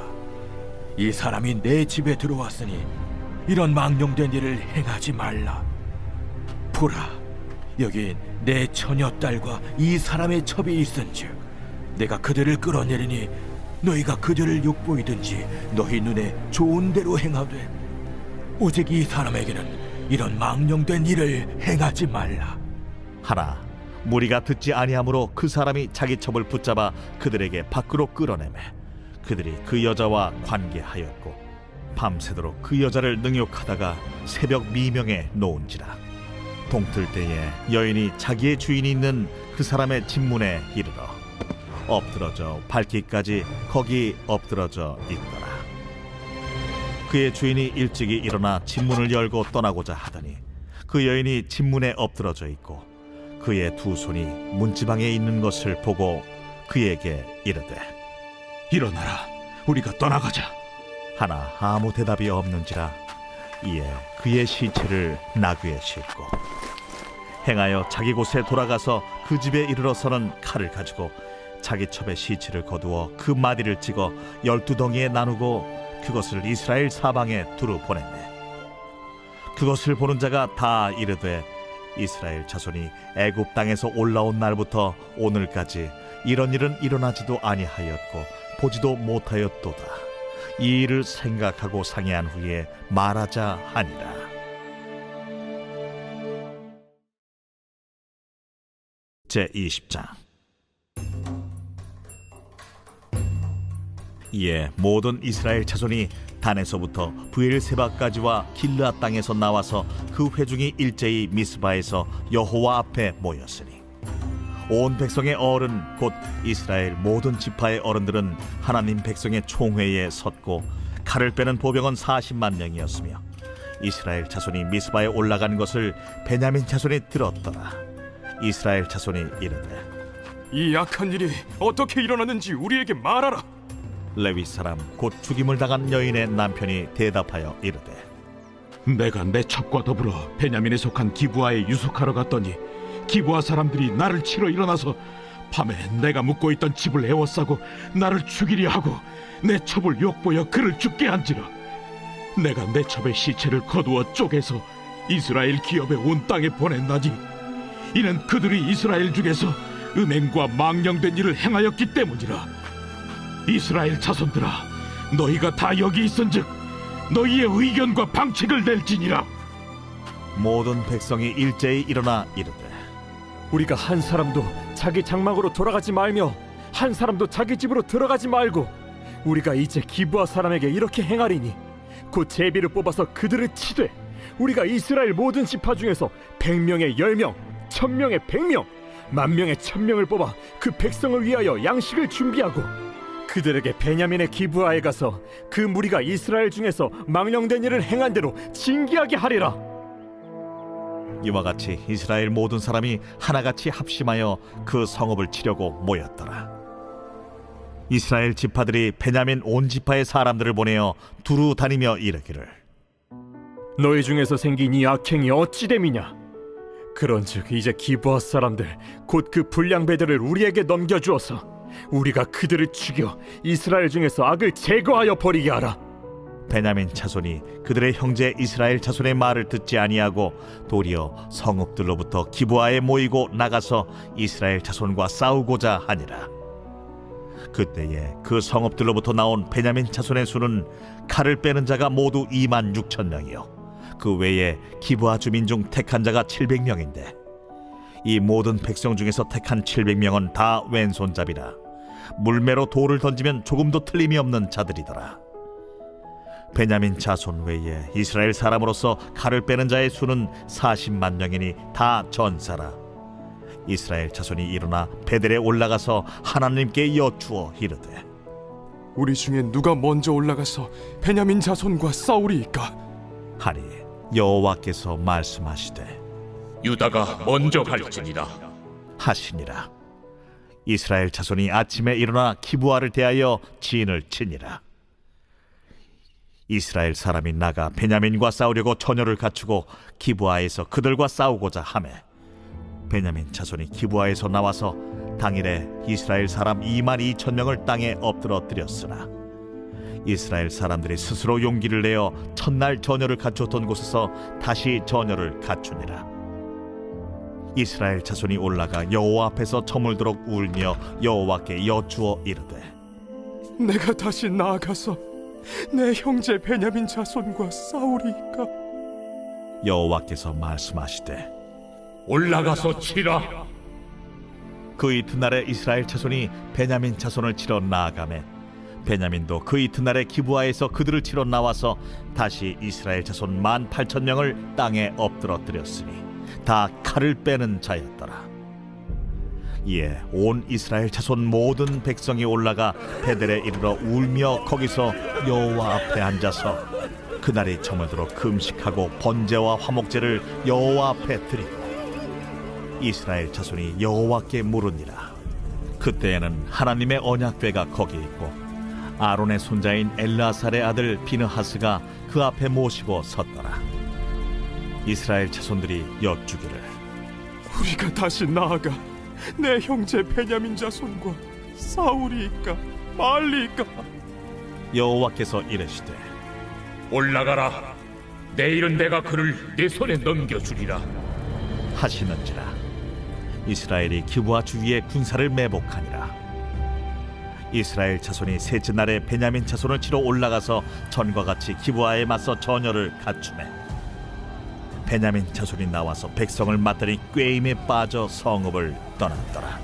이 사람이 내 집에 들어왔으니 이런 망령된 일을 행하지 말라. 보라, 여기 내 처녀딸과 이 사람의 첩이 있은즉 내가 그들을 끌어내리니 너희가 그들을 욕보이든지 너희 눈에 좋은 대로 행하되 오직 이 사람에게는 이런 망령된 일을 행하지 말라. 하나 무리가 듣지 아니하므로 그 사람이 자기 첩을 붙잡아 그들에게 밖으로 끌어내매 그들이 그 여자와 관계하였고 밤새도록 그 여자를 능욕하다가 새벽 미명에 놓은지라. 동틀 때에 여인이 자기의 주인이 있는 그 사람의 집문에 이르러 엎드러져 밟기까지 거기 엎드러져 있더라. 그의 주인이 일찍이 일어나 집문을 열고 떠나고자 하더니 그 여인이 집문에 엎드러져 있고 그의 두 손이 문지방에 있는 것을 보고 그에게 이르되 일어나라, 우리가 떠나가자. 하나 아무 대답이 없는지라. 이에 그의 시체를 나귀에 싣고 행하여 자기 곳에 돌아가서 그 집에 이르러서는 칼을 가지고 자기 첩의 시체를 거두어 그 마디를 찍어 12덩이에 나누고 그것을 이스라엘 사방에 두루 보냈네. 그것을 보는 자가 다 이르되 이스라엘 자손이 애굽 땅에서 올라온 날부터 오늘까지 이런 일은 일어나지도 아니하였고 보지도 못하였도다. 이 일을 생각하고 상의한 후에 말하자 하니라. 제20장. 이에 모든 이스라엘 자손이 단에서부터 브엘세바까지와 길르앗 땅에서 나와서 그 회중이 일제히 미스바에서 여호와 앞에 모였으니 온 백성의 어른 곧 이스라엘 모든 지파의 어른들은 하나님 백성의 총회에 섰고 칼을 빼는 보병은 40만 명이었으며 이스라엘 자손이 미스바에 올라간 것을 베냐민 자손이 들었더라. 이스라엘 자손이 이르되 이 악한 일이 어떻게 일어났는지 우리에게 말하라. 레위 사람 곧 죽임을 당한 여인의 남편이 대답하여 이르되 내가 내 첩과 더불어 베냐민에 속한 기브아에 유숙하러 갔더니 기브아 사람들이 나를 치러 일어나서 밤에 내가 묵고 있던 집을 에워싸고 나를 죽이려 하고 내 첩을 욕보여 그를 죽게 한지라. 내가 내 첩의 시체를 거두어 쪼개서 이스라엘 기업의 온 땅에 보냈나니 이는 그들이 이스라엘 중에서 음행과 망령된 일을 행하였기 때문이라. 이스라엘 자손들아, 너희가 다 여기 있은즉 너희의 의견과 방책을 낼지니라. 모든 백성이 일제히 일어나 이르되 우리가 한 사람도 자기 장막으로 돌아가지 말며 한 사람도 자기 집으로 들어가지 말고 우리가 이제 기브아 사람에게 이렇게 행하리니 곧 제비를 뽑아서 그들을 치되 우리가 이스라엘 모든 지파 중에서 100명에 10명, 1000명에 100명, 10,000명에 1000명을 뽑아 그 백성을 위하여 양식을 준비하고 그들에게 베냐민의 기브아에 가서 그 무리가 이스라엘 중에서 망령된 일을 행한 대로 징계하게 하리라. 이와 같이 이스라엘 모든 사람이 하나같이 합심하여 그 성읍을 치려고 모였더라. 이스라엘 지파들이 베냐민 온 지파의 사람들을 보내어 두루 다니며 이르기를 너희 중에서 생긴 이 악행이 어찌 됨이냐? 그런즉 이제 기브아 사람들 곧 그 불량배들을 우리에게 넘겨주어서 우리가 그들을 죽여 이스라엘 중에서 악을 제거하여 버리게 하라. 베냐민 자손이 그들의 형제 이스라엘 자손의 말을 듣지 아니하고 도리어 성읍들로부터 기브아에 모이고 나가서 이스라엘 자손과 싸우고자 하니라. 그때에 그 성읍들로부터 나온 베냐민 자손의 수는 칼을 빼는 자가 모두 26,000명이요 그 외에 기브아 주민 중 택한 자가 700명인데 이 모든 백성 중에서 택한 700명은 다 왼손잡이라 물매로 돌을 던지면 조금도 틀림이 없는 자들이더라. 베냐민 자손 외에 이스라엘 사람으로서 칼을 빼는 자의 수는 40만 명이니 다 전사라. 이스라엘 자손이 일어나 베델에 올라가서 하나님께 여쭈어 이르되 우리 중에 누가 먼저 올라가서 베냐민 자손과 싸우리이까? 하니 여호와께서 말씀하시되 유다가 먼저 갈지니라 하시니라. 이스라엘 자손이 아침에 일어나 기브아를 대하여 진을 치니라. 이스라엘 사람이 나가 베냐민과 싸우려고 처녀를 갖추고 기브아에서 그들과 싸우고자 하매 베냐민 자손이 기브아에서 나와서 당일에 이스라엘 사람 22,000명을 땅에 엎드러뜨렸으나 이스라엘 사람들이 스스로 용기를 내어 첫날 처녀를 갖추었던 곳에서 다시 처녀를 갖추니라. 이스라엘 자손이 올라가 여호와 앞에서 저물도록 울며 여호와께 여쭈어 이르되 내가 다시 나아가서 내 형제 베냐민 자손과 싸우리이까? 여호와께서 말씀하시되 올라가서 치라. 그 이튿날에 이스라엘 자손이 베냐민 자손을 치러 나아가매 베냐민도 그 이튿날에 기브아에서 그들을 치러 나와서 다시 이스라엘 자손 18,000명을 땅에 엎드러뜨렸으니 다 칼을 빼는 자였더라. 이에 온 이스라엘 자손 모든 백성이 올라가 베델에 이르러 울며 거기서 여호와 앞에 앉아서 그날이 저물도록 금식하고 번제와 화목제를 여호와 앞에 드리고 이스라엘 자손이 여호와께 물으니라. 그때에는 하나님의 언약궤가 거기 있고 아론의 손자인 엘르아살의 아들 비느하스가 그 앞에 모시고 섰더라. 이스라엘 자손들이 여쭈기를 우리가 다시 나아가 내 형제 베냐민 자손과 싸우리이까 말리이까? 여호와께서 이르시되 올라가라. 내일은 내가 그를 내 손에 넘겨주리라. 하시는지라. 이스라엘이 기브아 주위에 군사를 매복하니라. 이스라엘 자손이 셋째 날에 베냐민 자손을 치러 올라가서 전과 같이 기브아에 맞서 전열을 갖추매 베냐민 자손이 나와서 백성을 맞더니 꾀임에 빠져 성읍을 떠났더라.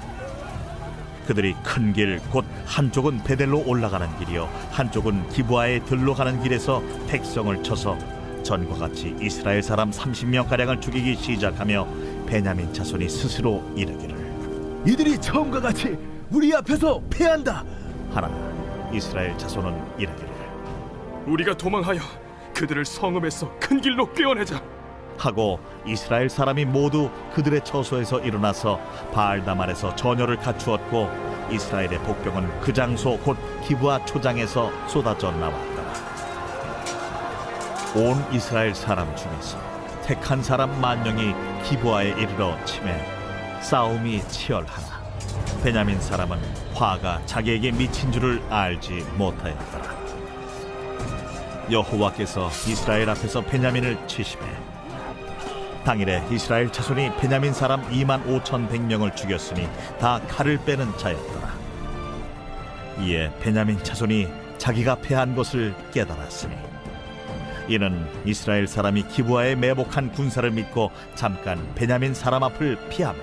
그들이 큰 길 곧 한쪽은 베델로 올라가는 길이요 한쪽은 기브아에 들로 가는 길에서 백성을 쳐서 전과 같이 이스라엘 사람 30명 가량을 죽이기 시작하며 베냐민 자손이 스스로 이르기를 이들이 처음과 같이 우리 앞에서 패한다 하나 이스라엘 자손은 이르기를 우리가 도망하여 그들을 성읍에서 큰 길로 꿰어내자. 하고 이스라엘 사람이 모두 그들의 처소에서 일어나서 바알다말에서 전열을 갖추었고 이스라엘의 복병은 그 장소 곧 기브아 초장에서 쏟아져 나왔더라. 온 이스라엘 사람 중에서 택한 사람 10,000명이 기브아에 이르러 치매 싸움이 치열하나 베냐민 사람은 화가 자기에게 미친 줄을 알지 못하였더라. 여호와께서 이스라엘 앞에서 베냐민을 치시매 당일에 이스라엘 자손이 베냐민 사람 25,100명을 죽였으니 다 칼을 빼는 자였더라. 이에 베냐민 자손이 자기가 패한 것을 깨달았으니 이는 이스라엘 사람이 기브아에 매복한 군사를 믿고 잠깐 베냐민 사람 앞을 피하매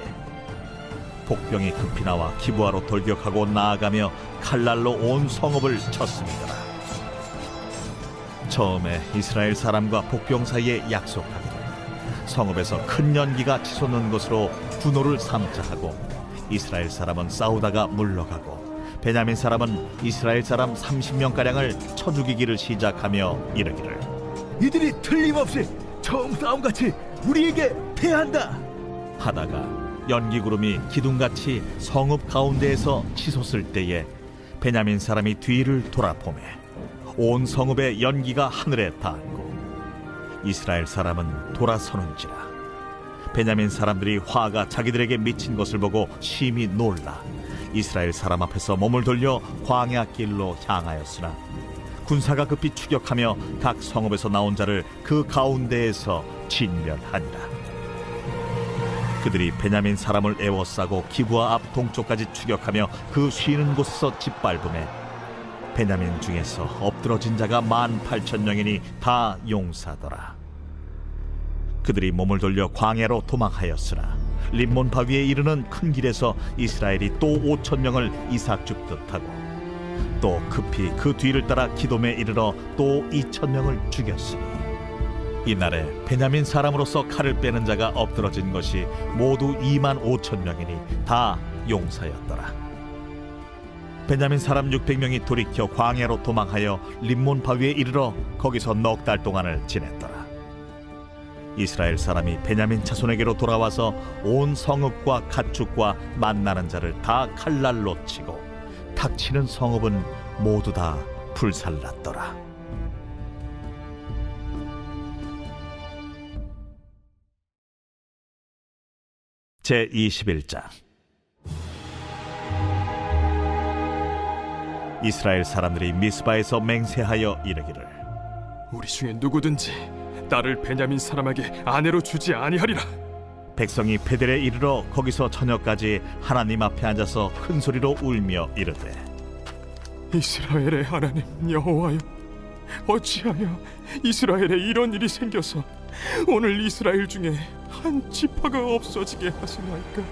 복병이 급히 나와 기브아로 돌격하고 나아가며 칼날로 온 성읍을 쳤습니다. 처음에 이스라엘 사람과 복병 사이에 약속하기를 성읍에서 큰 연기가 치솟는 것으로 분노를 삼자 하고 이스라엘 사람은 싸우다가 물러가고 베냐민 사람은 이스라엘 사람 30명가량을 쳐 죽이기를 시작하며 이르기를 이들이 틀림없이 처음 싸움같이 우리에게 패한다 하다가 연기구름이 기둥같이 성읍 가운데에서 치솟을 때에 베냐민 사람이 뒤를 돌아보매 온 성읍의 연기가 하늘에 닿았고 이스라엘 사람은 돌아서는지라. 베냐민 사람들이 화가 자기들에게 미친 것을 보고 심히 놀라 이스라엘 사람 앞에서 몸을 돌려 광야 길로 향하였으나 군사가 급히 추격하며 각 성읍에서 나온 자를 그 가운데에서 진멸하니라. 그들이 베냐민 사람을 에워싸고 기브아 앞 동쪽까지 추격하며 그 쉬는 곳에서 짓밟음에 베냐민 중에서 엎드러진 자가 18,000명이니 다 용사더라. 그들이 몸을 돌려 광야로 도망하였으나 림몬 바위에 이르는 큰 길에서 이스라엘이 또 5,000명을 이삭 죽듯 하고 또 급히 그 뒤를 따라 기돔에 이르러 또 2,000명을 죽였으니 이날에 베냐민 사람으로서 칼을 빼는 자가 엎드러진 것이 모두 25,000명이니 다 용사였더라. 베냐민 사람 600명이 돌이켜 광야로 도망하여 림몬 바위에 이르러 거기서 넉 달 동안을 지냈더라. 이스라엘 사람이 베냐민 자손에게로 돌아와서 온 성읍과 가축과 만나는 자를 다 칼날로 치고 탁치는 성읍은 모두 다 불살랐더라. 제21장 이스라엘 사람들이 미스바에서 맹세하여 이르기를 우리 중에 누구든지 딸을 베냐민 사람에게 아내로 주지 아니하리라. 백성이 베델에 이르러 거기서 저녁까지 하나님 앞에 앉아서 큰 소리로 울며 이르되 이스라엘의 하나님 여호와여, 어찌하여 이스라엘에 이런 일이 생겨서 오늘 이스라엘 중에 한 지파가 없어지게 하시나이까.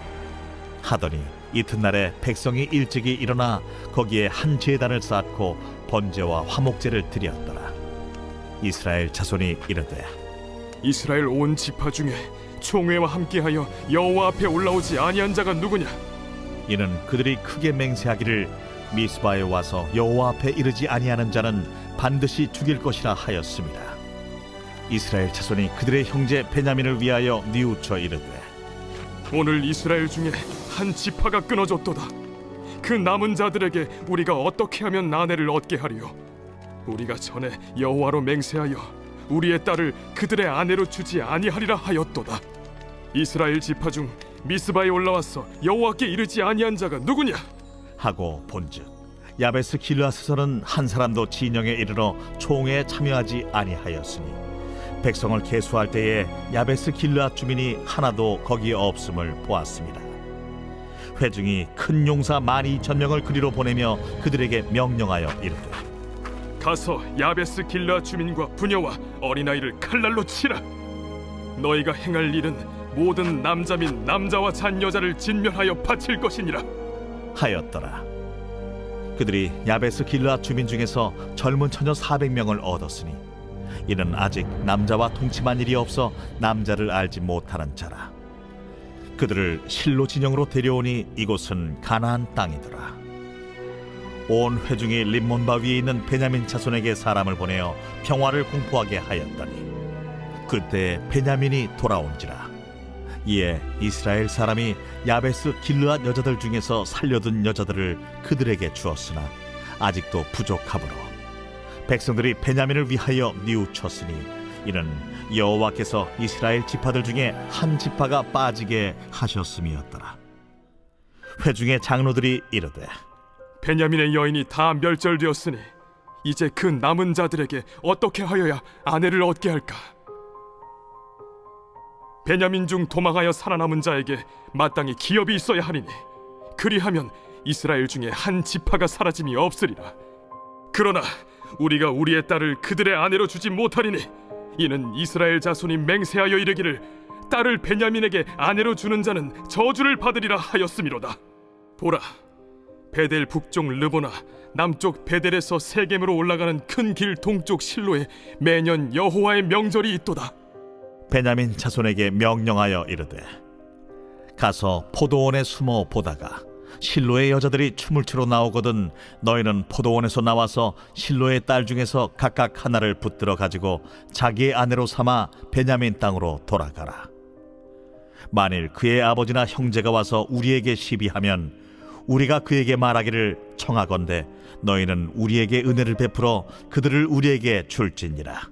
하더니 이튿날에 백성이 일찍이 일어나 거기에 한 제단을 쌓고 번제와 화목제를 드렸더라. 이스라엘 자손이 이르되 이스라엘 온 지파 중에 총회와 함께하여 여호와 앞에 올라오지 아니한 자가 누구냐? 이는 그들이 크게 맹세하기를 미스바에 와서 여호와 앞에 이르지 아니하는 자는 반드시 죽일 것이라 하였습니다. 이스라엘 자손이 그들의 형제 베냐민을 위하여 뉘우쳐 이르되 오늘 이스라엘 중에 한 지파가 끊어졌도다. 그 남은 자들에게 우리가 어떻게 하면 아내를 얻게 하리요? 우리가 전에 여호와로 맹세하여 우리의 딸을 그들의 아내로 주지 아니하리라 하였도다. 이스라엘 지파 중 미스바에 올라와서 여호와께 이르지 아니한 자가 누구냐? 하고 본즉 야베스 길르앗에서는 한 사람도 진영에 이르러 총회에 참여하지 아니하였으니 백성을 계수할 때에 야베스 길르앗 주민이 하나도 거기에 없음을 보았습니다. 회중이 큰 용사 12,000명을 그리로 보내며 그들에게 명령하여 이르되 가서 야베스 길라 주민과 부녀와 어린아이를 칼날로 치라. 너희가 행할 일은 모든 남자 및 남자와 잔 여자를 진멸하여 바칠 것이니라 하였더라. 그들이 야베스 길르앗 주민 중에서 젊은 처녀 400명을 얻었으니 이는 아직 남자와 동침한 일이 없어 남자를 알지 못하는 자라. 그들을 실로 진영으로 데려오니 이곳은 가나안 땅이더라. 온 회중이 림몬바 위에 있는 베냐민 자손에게 사람을 보내어 평화를 공포하게 하였더니 그때 베냐민이 돌아온지라. 이에 이스라엘 사람이 야베스 길르앗 여자들 중에서 살려둔 여자들을 그들에게 주었으나 아직도 부족하므로 백성들이 베냐민을 위하여 뉘우쳤으니 이는 여호와께서 이스라엘 지파들 중에 한 지파가 빠지게 하셨음이었더라. 회중의 장로들이 이르되 베냐민의 여인이 다 멸절되었으니 이제 그 남은 자들에게 어떻게 하여야 아내를 얻게 할까? 베냐민 중 도망하여 살아남은 자에게 마땅히 기업이 있어야 하리니 그리하면 이스라엘 중에 한 지파가 사라짐이 없으리라. 그러나 우리가 우리의 딸을 그들의 아내로 주지 못하리니 이는 이스라엘 자손이 맹세하여 이르기를 딸을 베냐민에게 아내로 주는 자는 저주를 받으리라 하였음이로다. 보라, 베델 북쪽 르보나 남쪽 베델에서 세겜으로 올라가는 큰 길 동쪽 실로에 매년 여호와의 명절이 있도다. 베냐민 자손에게 명령하여 이르되 가서 포도원에 숨어 보다가 실로의 여자들이 춤을 추러 나오거든 너희는 포도원에서 나와서 실로의 딸 중에서 각각 하나를 붙들어 가지고 자기의 아내로 삼아 베냐민 땅으로 돌아가라. 만일 그의 아버지나 형제가 와서 우리에게 시비하면 우리가 그에게 말하기를 청하건대 너희는 우리에게 은혜를 베풀어 그들을 우리에게 줄지니라.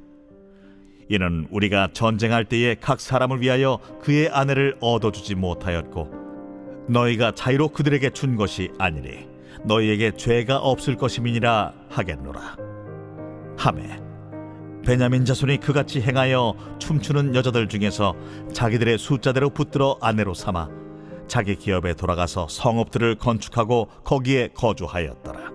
이는 우리가 전쟁할 때에 각 사람을 위하여 그의 아내를 얻어주지 못하였고 너희가 자유로 그들에게 준 것이 아니니 너희에게 죄가 없을 것임이니라 하겠노라 하매 베냐민 자손이 그같이 행하여 춤추는 여자들 중에서 자기들의 숫자대로 붙들어 아내로 삼아 자기 기업에 돌아가서 성읍들을 건축하고 거기에 거주하였더라.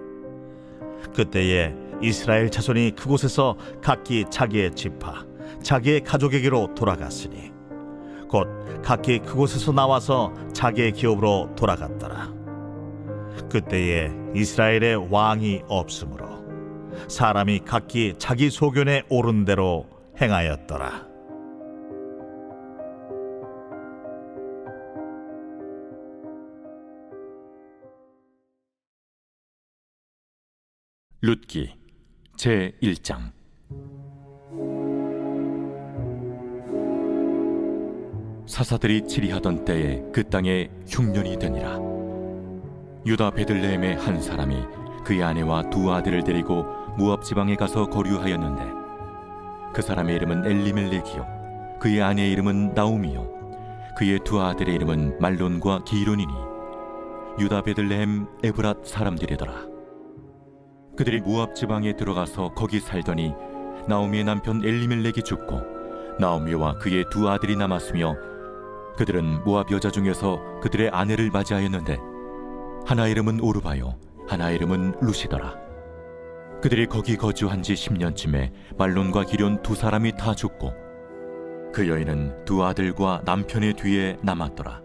그때에 이스라엘 자손이 그곳에서 각기 자기의 지파 자기의 가족에게로 돌아갔으니 곧 각기 그곳에서 나와서 자기의 기업으로 돌아갔더라. 그때에 이스라엘의 왕이 없으므로 사람이 각기 자기 소견에 오른 대로 행하였더라. 룻기 제1장. 사사들이 치리하던 때에 그 땅에 흉년이 되니라. 유다 베들레헴의 한 사람이 그의 아내와 두 아들을 데리고 모압 지방에 가서 거류하였는데 그 사람의 이름은 엘리멜렉이요 그의 아내의 이름은 나오미요 그의 두 아들의 이름은 말론과 기론이니 유다 베들레헴 에브랏 사람들이더라. 그들이 모압 지방에 들어가서 거기 살더니 나오미의 남편 엘리멜렉이 죽고 나오미와 그의 두 아들이 남았으며 그들은 모압 여자 중에서 그들의 아내를 맞이하였는데 하나 이름은 오르바요 하나 이름은 루시더라. 그들이 거기 거주한 지 10년쯤에 말론과 기론 두 사람이 다 죽고 그 여인은 두 아들과 남편의 뒤에 남았더라.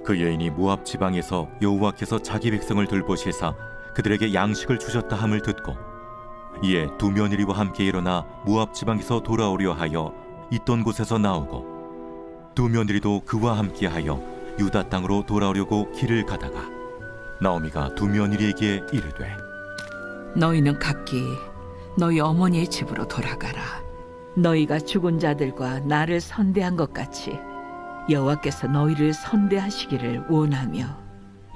그 여인이 모압 지방에서 여호와께서 자기 백성을 돌보시사 그들에게 양식을 주셨다 함을 듣고 이에 두 며느리와 함께 일어나 모압 지방에서 돌아오려 하여 있던 곳에서 나오고 두 며느리도 그와 함께하여 유다 땅으로 돌아오려고 길을 가다가 나오미가 두 며느리에게 이르되 너희는 각기 너희 어머니의 집으로 돌아가라. 너희가 죽은 자들과 나를 선대한 것 같이 여호와께서 너희를 선대하시기를 원하며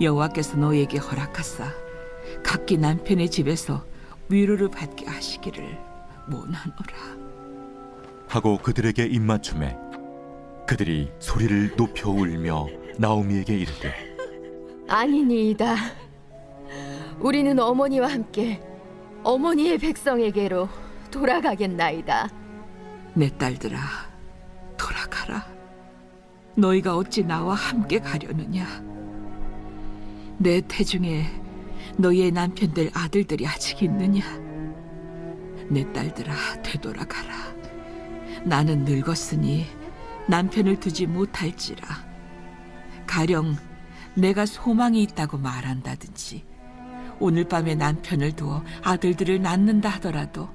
여호와께서 너희에게 허락하사 각기 남편의 집에서 위로를 받게 하시기를 원하노라 하고 그들에게 입맞춤에 그들이 소리를 높여 울며 나오미에게 이르되 아니니이다. 우리는 어머니와 함께 어머니의 백성에게로 돌아가겠나이다. 내 딸들아, 돌아가라. 너희가 어찌 나와 함께 가려느냐? 내 태중에 너희의 남편들 아들들이 아직 있느냐? 내 딸들아, 되돌아가라. 나는 늙었으니 남편을 두지 못할지라. 가령 내가 소망이 있다고 말한다든지 오늘 밤에 남편을 두어 아들들을 낳는다 하더라도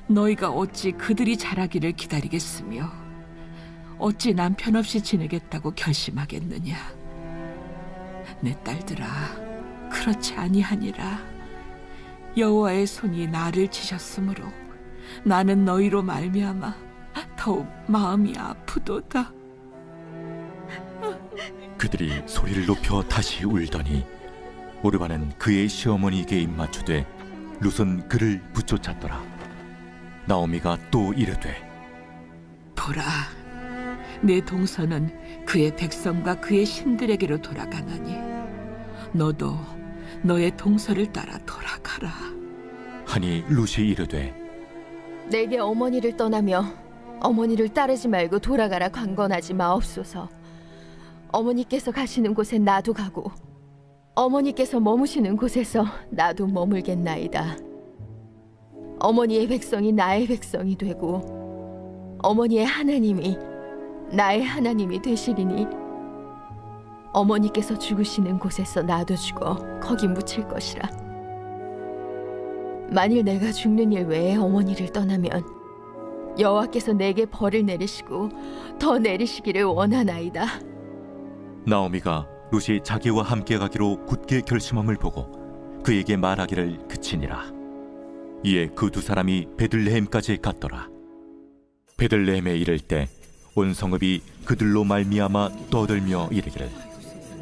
너희가 어찌 그들이 자라기를 기다리겠으며 어찌 남편 없이 지내겠다고 결심하겠느냐? 내 딸들아, 그렇지 아니하니라. 여호와의 손이 나를 치셨으므로 나는 너희로 말미암아 더욱 마음이 아프도다. 그들이 소리를 높여 다시 울더니 오르바는 그의 시어머니에게 입맞추되 룻은 그를 붙쫓았더라. 나오미가 또 이르되 보라, 내 동서는 그의 백성과 그의 신들에게로 돌아가나니 너도 너의 동서를 따라 돌아가라. 하니 룻이 이르되 내게 어머니를 떠나며 어머니를 따르지 말고 돌아가라 강건하지 마옵소서. 어머니께서 가시는 곳에 나도 가고 어머니께서 머무시는 곳에서 나도 머물겠나이다. 어머니의 백성이 나의 백성이 되고 어머니의 하나님이 나의 하나님이 되시리니 어머니께서 죽으시는 곳에서 나도 죽어 거기 묻힐 것이라. 만일 내가 죽는 일 외에 어머니를 떠나면 여호와께서 내게 벌을 내리시고 더 내리시기를 원하나이다. 나오미가 룻이 자기와 함께 가기로 굳게 결심함을 보고 그에게 말하기를 그치니라. 이에 그 두 사람이 베들레헴까지 갔더라. 베들레헴에 이를 때 온 성읍이 그들로 말미암아 떠들며 이르기를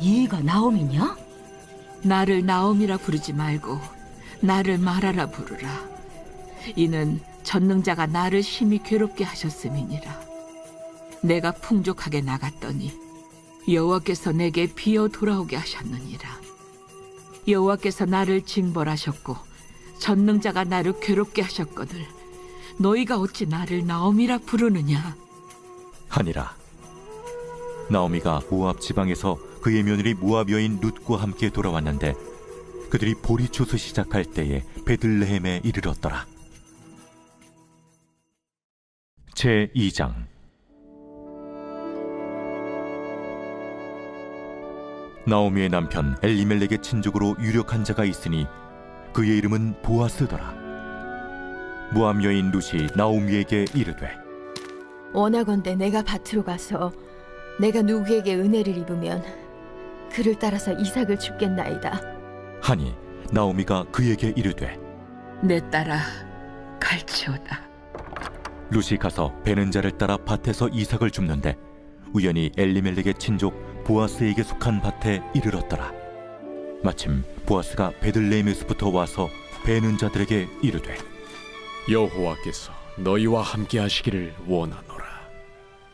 얘가 나옴이냐? 나를 나옴이라 부르지 말고 나를 마라라 부르라. 이는 전능자가 나를 심히 괴롭게 하셨음이니라. 내가 풍족하게 나갔더니 여호와께서 내게 비어 돌아오게 하셨느니라. 여호와께서 나를 징벌하셨고 전능자가 나를 괴롭게 하셨거늘 너희가 어찌 나를 나옴이라 부르느냐? 하니라. 나오미가 모압 지방에서 그의 며느리 모압 여인 룻과 함께 돌아왔는데 그들이 보리추수 시작할 때에 베들레헴에 이르렀더라. 제2장. 나오미의 남편 엘리멜렉의 친족으로 유력한 자가 있으니 그의 이름은 보아스더라. 모압 여인 룻이 나오미에게 이르되 원하건대 내가 밭으로 가서 내가 누구에게 은혜를 입으면 그를 따라서 이삭을 줍겠나이다. 하니 나오미가 그에게 이르되 내 딸아, 갈치오다. 룻이 가서 베는 자를 따라 밭에서 이삭을 줍는데 우연히 엘리멜렉의 친족 보아스에게 속한 밭에 이르렀더라. 마침 보아스가 베들레헴에서부터 와서 베는 자들에게 이르되 여호와께서 너희와 함께 하시기를 원하노라.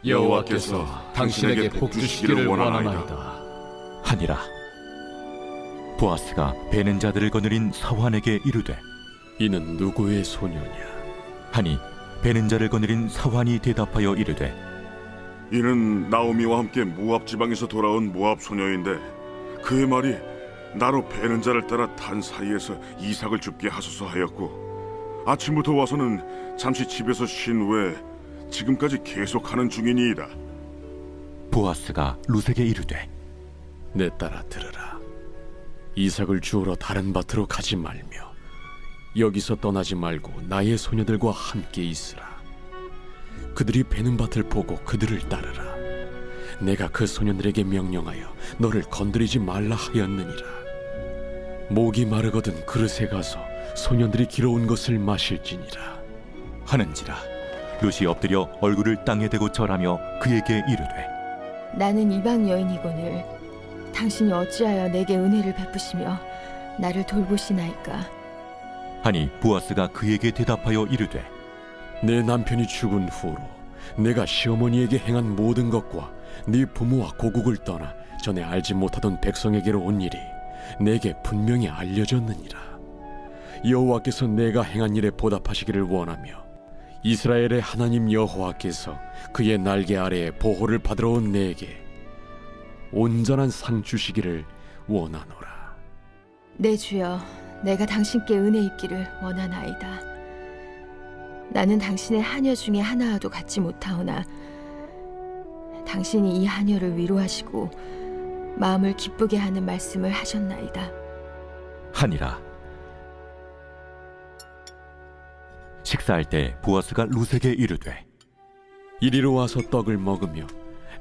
여호와께서 당신에게 복 주시기를 원하나이다. 하니라. 보아스가 베는 자들을 거느린 사환에게 이르되 이는 누구의 소녀냐? 하니 베는 자를 거느린 사환이 대답하여 이르되 이는 나오미와 함께 모압 지방에서 돌아온 모압 소녀인데 그의 말이 나로 베는 자를 따라 단 사이에서 이삭을 줍게 하소서 하였고 아침부터 와서는 잠시 집에서 쉰 후에 지금까지 계속하는 중이니이다. 보아스가 룻에게 이르되 내 딸아 들으라. 이삭을 주우러 다른 밭으로 가지 말며 여기서 떠나지 말고 나의 소녀들과 함께 있으라. 그들이 베는 밭을 보고 그들을 따르라. 내가 그 소년들에게 명령하여 너를 건드리지 말라 하였느니라. 목이 마르거든 그릇에 가서 소년들이 길어온 것을 마실지니라. 하는지라. 룻이 엎드려 얼굴을 땅에 대고 절하며 그에게 이르되 나는 이방 여인이거늘 당신이 어찌하여 내게 은혜를 베푸시며 나를 돌보시나이까? 하니 보아스가 그에게 대답하여 이르되 내 남편이 죽은 후로 내가 시어머니에게 행한 모든 것과 네 부모와 고국을 떠나 전에 알지 못하던 백성에게로 온 일이 내게 분명히 알려졌느니라. 여호와께서 내가 행한 일에 보답하시기를 원하며 이스라엘의 하나님 여호와께서 그의 날개 아래에 보호를 받으러 온 내게 온전한 상 주시기를 원하노라. 내 주여, 내가 당신께 은혜 입기를 원하나이다. 나는 당신의 하녀 중에 하나와도 같지 못하오나 당신이 이 하녀를 위로하시고 마음을 기쁘게 하는 말씀을 하셨나이다. 하니라. 식사할 때 보아스가 룻에게 이르되 이리로 와서 떡을 먹으며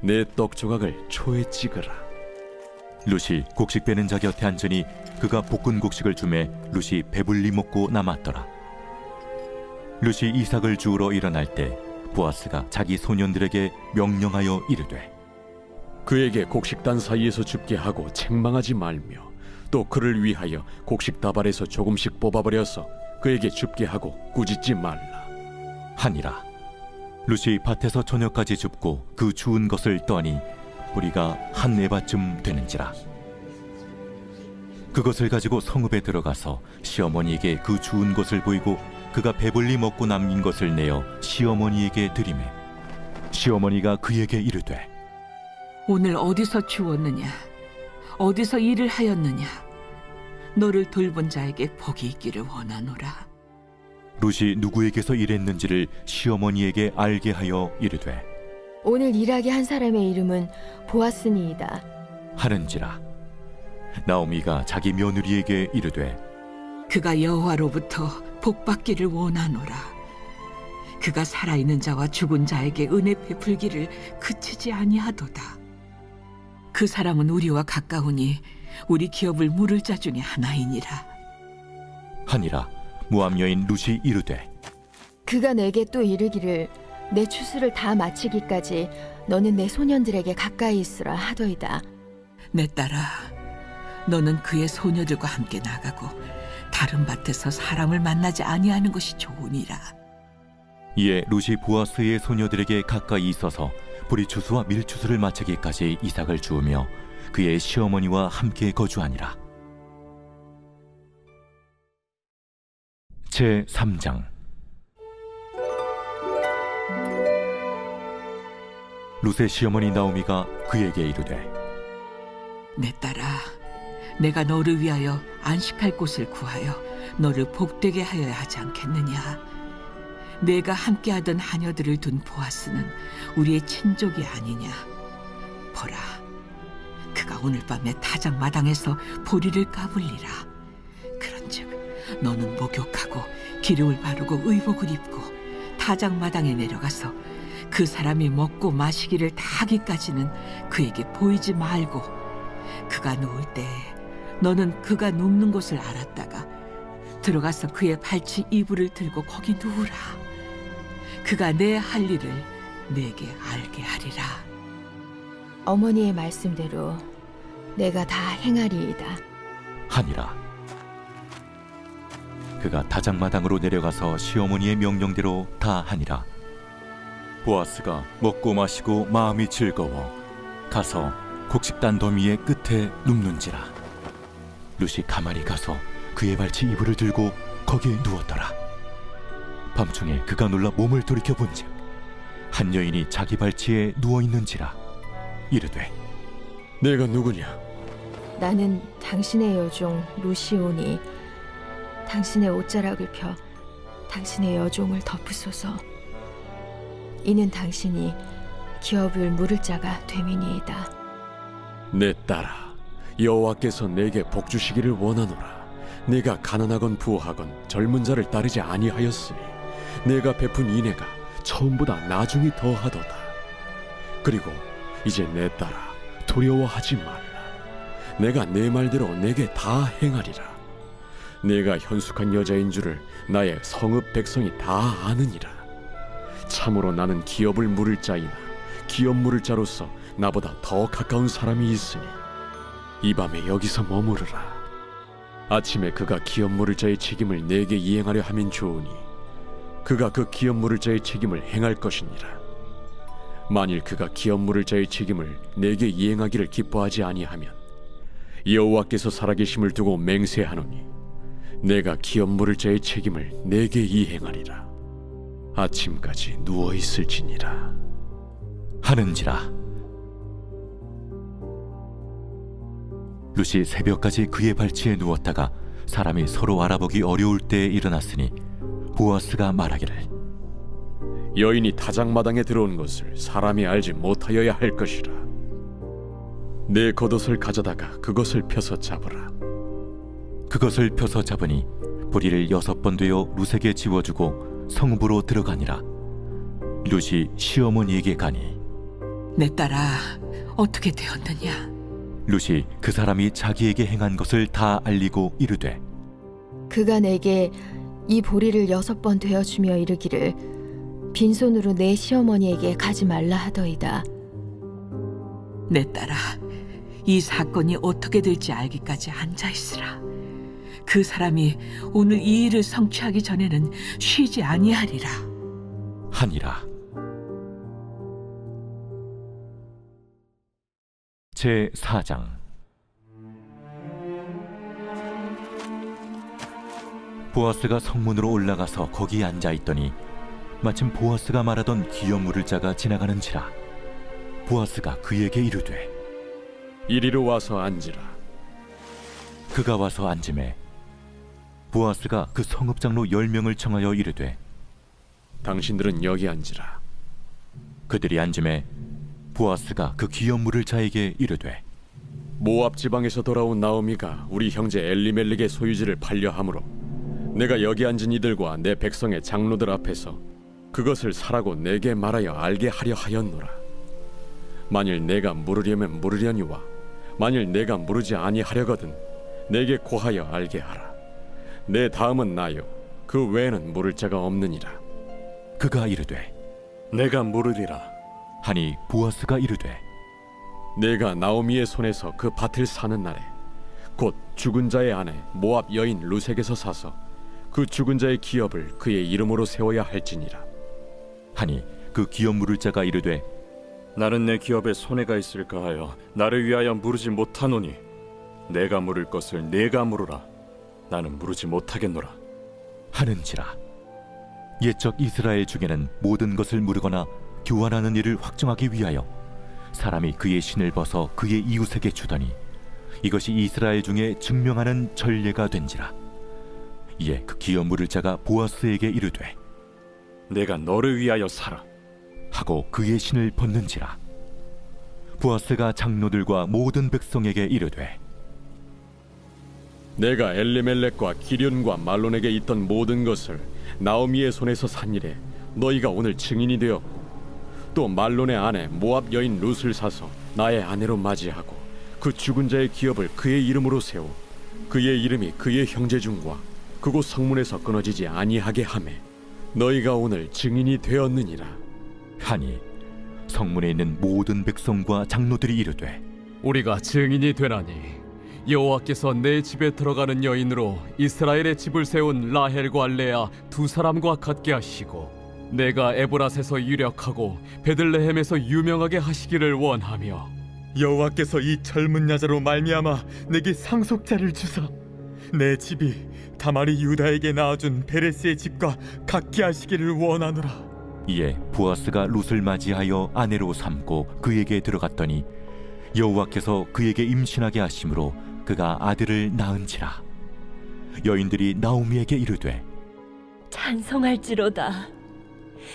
내 떡 조각을 초에 찍으라. 룻이 곡식 빼는 자 곁에 앉으니 그가 볶은 곡식을 주매 룻이 배불리 먹고 남았더라. 룻이 이삭을 주우러 일어날 때 보아스가 자기 소년들에게 명령하여 이르되 그에게 곡식단 사이에서 줍게 하고 책망하지 말며 또 그를 위하여 곡식 다발에서 조금씩 뽑아버려서 그에게 줍게 하고 꾸짖지 말라 하니라. 룻이 밭에서 저녁까지 줍고 그 주운 것을 떠니 뿌리가 한 에바쯤 되는지라. 그것을 가지고 성읍에 들어가서 시어머니에게 그 주운 것을 보이고 그가 배불리 먹고 남긴 것을 내어 시어머니에게 드리매 시어머니가 그에게 이르되 오늘 어디서 주웠느냐? 어디서 일을 하였느냐? 너를 돌본 자에게 복이 있기를 원하노라. 룻이 누구에게서 일했는지를 시어머니에게 알게 하여 이르되 오늘 일하게 한 사람의 이름은 보아스니이다 하는지라. 나오미가 자기 며느리에게 이르되 그가 여호와로부터 복받기를 원하노라. 그가 살아있는 자와 죽은 자에게 은혜 베풀기를 그치지 아니하도다. 그 사람은 우리와 가까우니 우리 기업을 물을 자 중에 하나이니라. 하니라. 모압 여인 룻이 이르되 그가 내게 또 이르기를 내 추수를 다 마치기까지 너는 내 소년들에게 가까이 있으라 하더이다. 내 딸아, 너는 그의 소녀들과 함께 나가고 다른 밭에서 사람을 만나지 아니하는 것이 좋으니라. 이에 룻이 보아스의 소녀들에게 가까이 있어서 보리추수와 밀추수를 마치기까지 이삭을 주우며 그의 시어머니와 함께 거주하니라. 제3장. 룻의 시어머니 나오미가 그에게 이르되 내 딸아, 내가 너를 위하여 안식할 곳을 구하여 너를 복되게 하여야 하지 않겠느냐? 내가 함께하던 하녀들을 둔 보아스는 우리의 친족이 아니냐? 보라, 그가 오늘 밤에 타작 마당에서 보리를 까불리라. 그런즉 너는 목욕하고 기름을 바르고 의복을 입고 타작 마당에 내려가서 그 사람이 먹고 마시기를 다 하기까지는 그에게 보이지 말고 그가 누울 때 너는 그가 눕는 곳을 알았다가 들어가서 그의 발치 이불을 들고 거기 누우라. 그가 내 할 일을 내게 알게 하리라. 어머니의 말씀대로 내가 다 행하리이다 하니라. 그가 타작마당으로 내려가서 시어머니의 명령대로 다 하니라. 보아스가 먹고 마시고 마음이 즐거워 가서 곡식단 더미의 끝에 눕는지라. 룻이 가만히 가서 그의 발치 이불을 들고 거기에 누웠더라. 밤중에 그가 놀라 몸을 돌이켜 본즉 한 여인이 자기 발치에 누워 있는지라. 이르되 내가 누구냐? 나는 당신의 여종 루시오니 당신의 옷자락을 펴 당신의 여종을 덮으소서. 이는 당신이 기업을 물을 자가 됨이니이다. 내 딸아, 여호와께서 내게 복 주시기를 원하노라. 내가 가난하건 부하건 젊은 자를 따르지 아니하였으니 내가 베푼 인애가 처음보다 나중이 더하도다. 그리고 이제 내 딸아, 두려워하지 말라. 내가 내 말대로 내게 다 행하리라. 내가 현숙한 여자인 줄을 나의 성읍 백성이 다 아느니라. 참으로 나는 기업을 물을 자이나 기업 물을 자로서 나보다 더 가까운 사람이 있으니 이 밤에 여기서 머무르라. 아침에 그가 기업 물을 자의 책임을 내게 이행하려 하면 좋으니 그가 그 기업 물을 자의 책임을 행할 것이니라. 만일 그가 기업 물을 자의 책임을 내게 이행하기를 기뻐하지 아니하면 여호와께서 살아계심을 두고 맹세하노니 내가 기업 물을 자의 책임을 내게 이행하리라. 아침까지 누워 있을지니라. 하는지라. 룻이 새벽까지 그의 발치에 누웠다가 사람이 서로 알아보기 어려울 때에 일어났으니 보아스가 말하기를, 여인이 타작마당에 들어온 것을 사람이 알지 못하여야 할 것이라. 내 겉옷을 가져다가 그것을 펴서 잡으라. 그것을 펴서 잡으니 보리를 6번 되어 룻에게 지워주고 성읍으로 들어가니라. 룻이 시어머니에게 가니 내 딸아, 어떻게 되었느냐? 룻이 그 사람이 자기에게 행한 것을 다 알리고 이르되, 그가 내게 이 보리를 6번 되어주며 이르기를 빈손으로 내 시어머니에게 가지 말라 하더이다. 내 딸아, 이 사건이 어떻게 될지 알기까지 앉아 있으라. 그 사람이 오늘 이 일을 성취하기 전에는 쉬지 아니하리라. 하니라. 제 4장. 보아스가 성문으로 올라가서 거기 앉아 있더니 마침 보아스가 말하던 기업 물을 자가 지나가는지라. 보아스가 그에게 이르되, 이리로 와서 앉으라. 그가 와서 앉으매 보아스가 그 성읍 장로 10명을 청하여 이르되, 당신들은 여기 앉으라. 그들이 앉으매 보아스가 그 기업 물을 자에게 이르되, 모압 지방에서 돌아온 나오미가 우리 형제 엘리멜렉의 소유지를 팔려함으로 내가 여기 앉은 이들과 내 백성의 장로들 앞에서 그것을 사라고 내게 말하여 알게 하려 하였노라. 만일 내가 물으려면 물으려니와 만일 내가 물으지 아니하려거든 내게 고하여 알게 하라. 내 다음은 나요, 그 외에는 물을 자가 없느니라. 그가 이르되, 내가 물으리라 하니 보아스가 이르되, 내가 나오미의 손에서 그 밭을 사는 날에 곧 죽은 자의 아내 모압 여인 룻에게서 사서 그 죽은 자의 기업을 그의 이름으로 세워야 할지니라. 하니 그 기업 물을 자가 이르되, 나는 내 기업에 손해가 있을까 하여 나를 위하여 물으지 못하노니 내가 물을 것을 내가 물으라. 나는 물으지 못하겠노라. 하는지라. 옛적 이스라엘 중에는 모든 것을 물으거나 교환하는 일을 확정하기 위하여 사람이 그의 신을 벗어 그의 이웃에게 주더니 이것이 이스라엘 중에 증명하는 전례가 된지라. 이에 그 기업 물을 자가 보아스에게 이르되, 내가 너를 위하여 사라 하고 그의 신을 벗는지라. 보아스가 장로들과 모든 백성에게 이르되, 내가 엘리멜렉과 기련과 말론에게 있던 모든 것을 나오미의 손에서 산 일에 너희가 오늘 증인이 되었고, 또 말론의 아내 모압 여인 룻을 사서 나의 아내로 맞이하고 그 죽은 자의 기업을 그의 이름으로 세워 그의 이름이 그의 형제 중과 그곳 성문에서 끊어지지 아니하게 하매 너희가 오늘 증인이 되었느니라. 하니 성문에 있는 모든 백성과 장로들이 이르되, 우리가 증인이 되나니 여호와께서 내 집에 들어가는 여인으로 이스라엘의 집을 세운 라헬과 레아 두 사람과 같게 하시고 내가 에브랏에서 유력하고 베들레헴에서 유명하게 하시기를 원하며 여호와께서 이 젊은 여자로 말미암아 내게 상속자를 주사 내 집이 다말이 유다에게 낳아준 베레스의 집과 같게 하시기를 원하노라. 이에 보아스가 룻을 맞이하여 아내로 삼고 그에게 들어갔더니 여호와께서 그에게 임신하게 하심으로 그가 아들을 낳은지라. 여인들이 나오미에게 이르되, 찬송할지로다.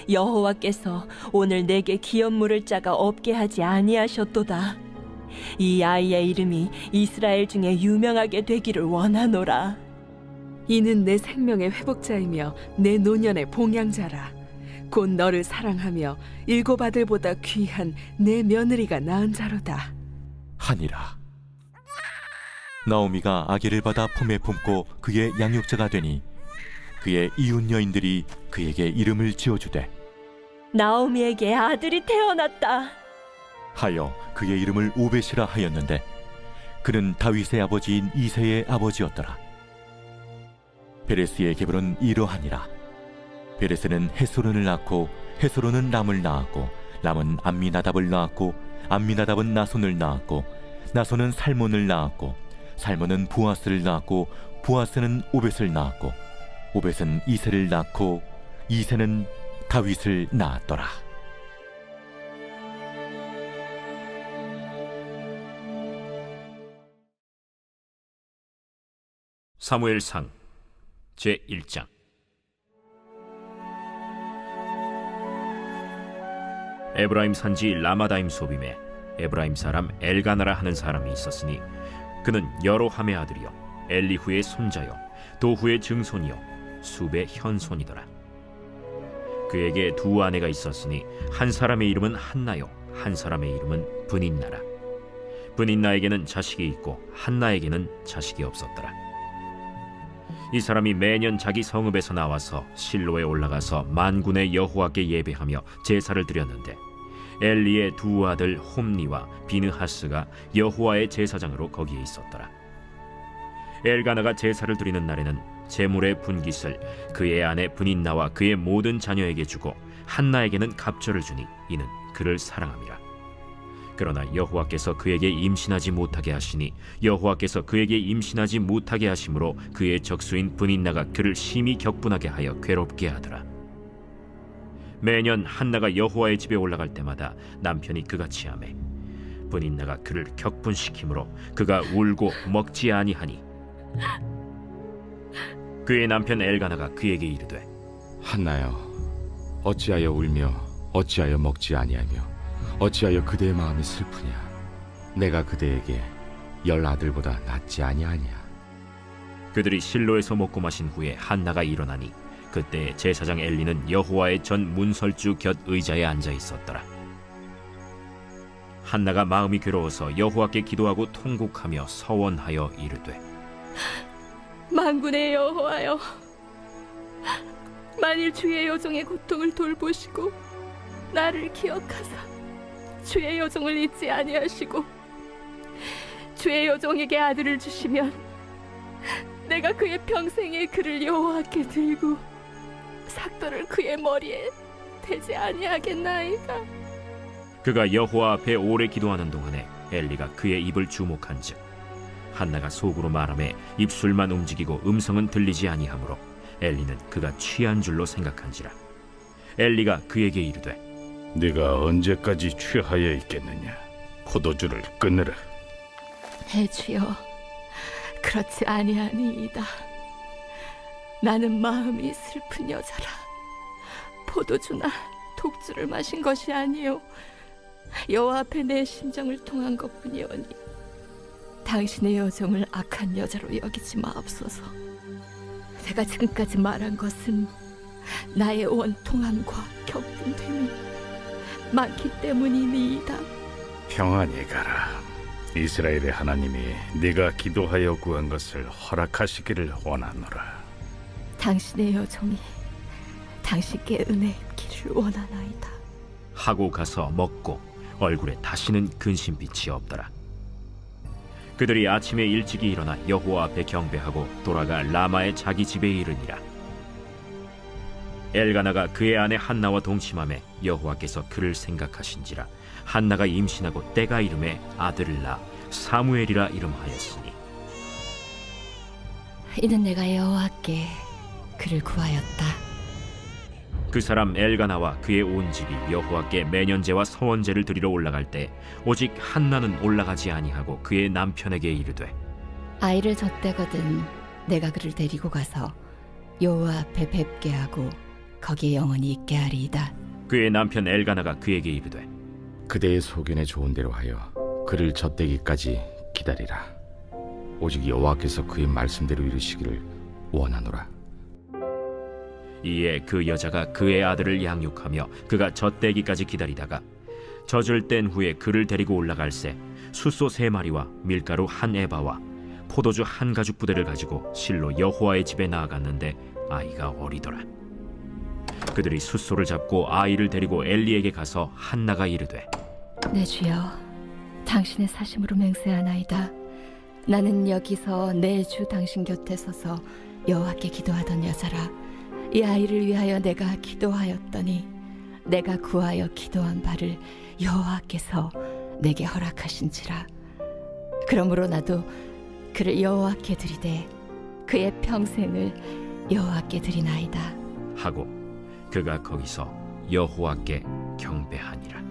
여호와께서 오늘 내게 기업 물을 자가 없게 하지 아니하셨도다. 이 아이의 이름이 이스라엘 중에 유명하게 되기를 원하노라. 이는 내 생명의 회복자이며 내 노년의 봉양자라. 곧 너를 사랑하며 7 아들보다 귀한 내 며느리가 낳은 자로다. 하니라. 나오미가 아기를 받아 품에 품고 그의 양육자가 되니 그의 이웃 여인들이 그에게 이름을 지어주되, 나오미에게 아들이 태어났다 하여 그의 이름을 오벳이라 하였는데 그는 다윗의 아버지인 이새의 아버지였더라. 베레스의 계보는 이러하니라. 베레스는 헤스론을 낳고 헤스론은 람을 낳았고 람은 암미나답을 낳았고 암미나답은 나손을 낳았고 나손은 살몬을 낳았고 살몬은 보아스를 낳았고 보아스는 오벳을 낳았고 오벳은 이새를 낳고 이새는 다윗을 낳았더라. 사무엘상 제1장. 에브라임 산지 라마다임 소빔에 에브라임 사람 엘가나라 하는 사람이 있었으니 그는 여로함의 아들이요 엘리후의 손자요 도후의 증손이요 숲의 현손이더라. 그에게 두 아내가 있었으니 한 사람의 이름은 한나요 한 사람의 이름은 브닌나라. 브닌나에게는 자식이 있고 한나에게는 자식이 없었더라. 이 사람이 매년 자기 성읍에서 나와서 실로에 올라가서 만군의 여호와께 예배하며 제사를 드렸는데 엘리의 두 아들 홈니와 비느하스가 여호와의 제사장으로 거기에 있었더라. 엘가나가 제사를 드리는 날에는 제물의 분깃을 그의 아내 브닌나와 그의 모든 자녀에게 주고 한나에게는 갑절을 주니 이는 그를 사랑함이라. 그러나 여호와께서 그에게 임신하지 못하게 하시니 여호와께서 그에게 임신하지 못하게 하심으로 그의 적수인 브닌나가 그를 심히 격분하게 하여 괴롭게 하더라. 매년 한나가 여호와의 집에 올라갈 때마다 남편이 그같이 하매 브닌나가 그를 격분시키므로 그가 울고 먹지 아니하니 그의 남편 엘가나가 그에게 이르되 한나여, 어찌하여 울며 어찌하여 먹지 아니하며 어찌하여 그대의 마음이 슬프냐? 내가 그대에게 10 아들보다 낫지 아니하냐? 그들이 실로에서 먹고 마신 후에 한나가 일어나니 그때 제사장 엘리는 여호와의 전 문설주 곁 의자에 앉아 있었더라. 한나가 마음이 괴로워서 여호와께 기도하고 통곡하며 서원하여 이르되 만군의 여호와여, 만일 주의 여종의 고통을 돌보시고 나를 기억하사 주의 여종을 잊지 아니하시고 주의 여종에게 아들을 주시면 내가 그의 평생에 그를 여호와께 들고 삭도를 그의 머리에 대지 아니하겠나이까. 그가 여호와 앞에 오래 기도하는 동안에 엘리가 그의 입을 주목한즉 한나가 속으로 말하매 입술만 움직이고 음성은 들리지 아니하므로 엘리는 그가 취한 줄로 생각한지라. 엘리가 그에게 이르되 네가 언제까지 취하여 있겠느냐? 포도주를 끊으라. 내 주여, 그렇지 아니하니이다. 나는 마음이 슬픈 여자라. 포도주나 독주를 마신 것이 아니요 여호와 앞에 내 심정을 통한 것뿐이오니 당신의 여종을 악한 여자로 여기지 마옵소서. 내가 지금까지 말한 것은 나의 원통함과 격분됨이 많기 때문이니이다. 평안히 가라. 이스라엘의 하나님이 네가 기도하여 구한 것을 허락하시기를 원하노라. 당신의 여종이 당신께 은혜 입기를 원하나이다. 하고 가서 먹고 얼굴에 다시는 근심빛이 없더라. 그들이 아침에 일찍이 일어나 여호와 앞에 경배하고 돌아가 라마의 자기 집에 이르니라. 엘가나가 그의 아내 한나와 동침하매 여호와께서 그를 생각하신지라. 한나가 임신하고 때가 이름에 아들을 낳아 사무엘이라 이름하였으니 이는 내가 여호와께 그를 구하였다. 그 사람 엘가나와 그의 온 집이 여호와께 매년제와 서원제를 드리러 올라갈 때 오직 한나는 올라가지 아니하고 그의 남편에게 이르되 아이를 젖대거든 내가 그를 데리고 가서 여호와 앞에 뵙게 하고 거기에 영원히 있게 하리이다. 그의 남편 엘가나가 그에게 이르되 그대의 소견에 좋은 대로 하여 그를 젖대기까지 기다리라. 오직 여호와께서 그의 말씀대로 이루시기를 원하노라. 이에 그 여자가 그의 아들을 양육하며 그가 젖대기까지 기다리다가 젖을 뗀 후에 그를 데리고 올라갈새 숫소 3마리와 밀가루 1에바와 포도주 1가죽 부대를 가지고 실로 여호와의 집에 나아갔는데 아이가 어리더라. 그들이 숫소를 잡고 아이를 데리고 엘리에게 가서 한나가 이르되 내 주여, 당신의 사심으로 맹세하나이다. 나는 여기서 내 주 당신 곁에 서서 여호와께 기도하던 여자라. 이 아이를 위하여 내가 기도하였더니 내가 구하여 기도한 바를 여호와께서 내게 허락하신지라. 그러므로 나도 그를 여호와께 드리되 그의 평생을 여호와께 드리나이다 하고 그가 거기서 여호와께 경배하니라.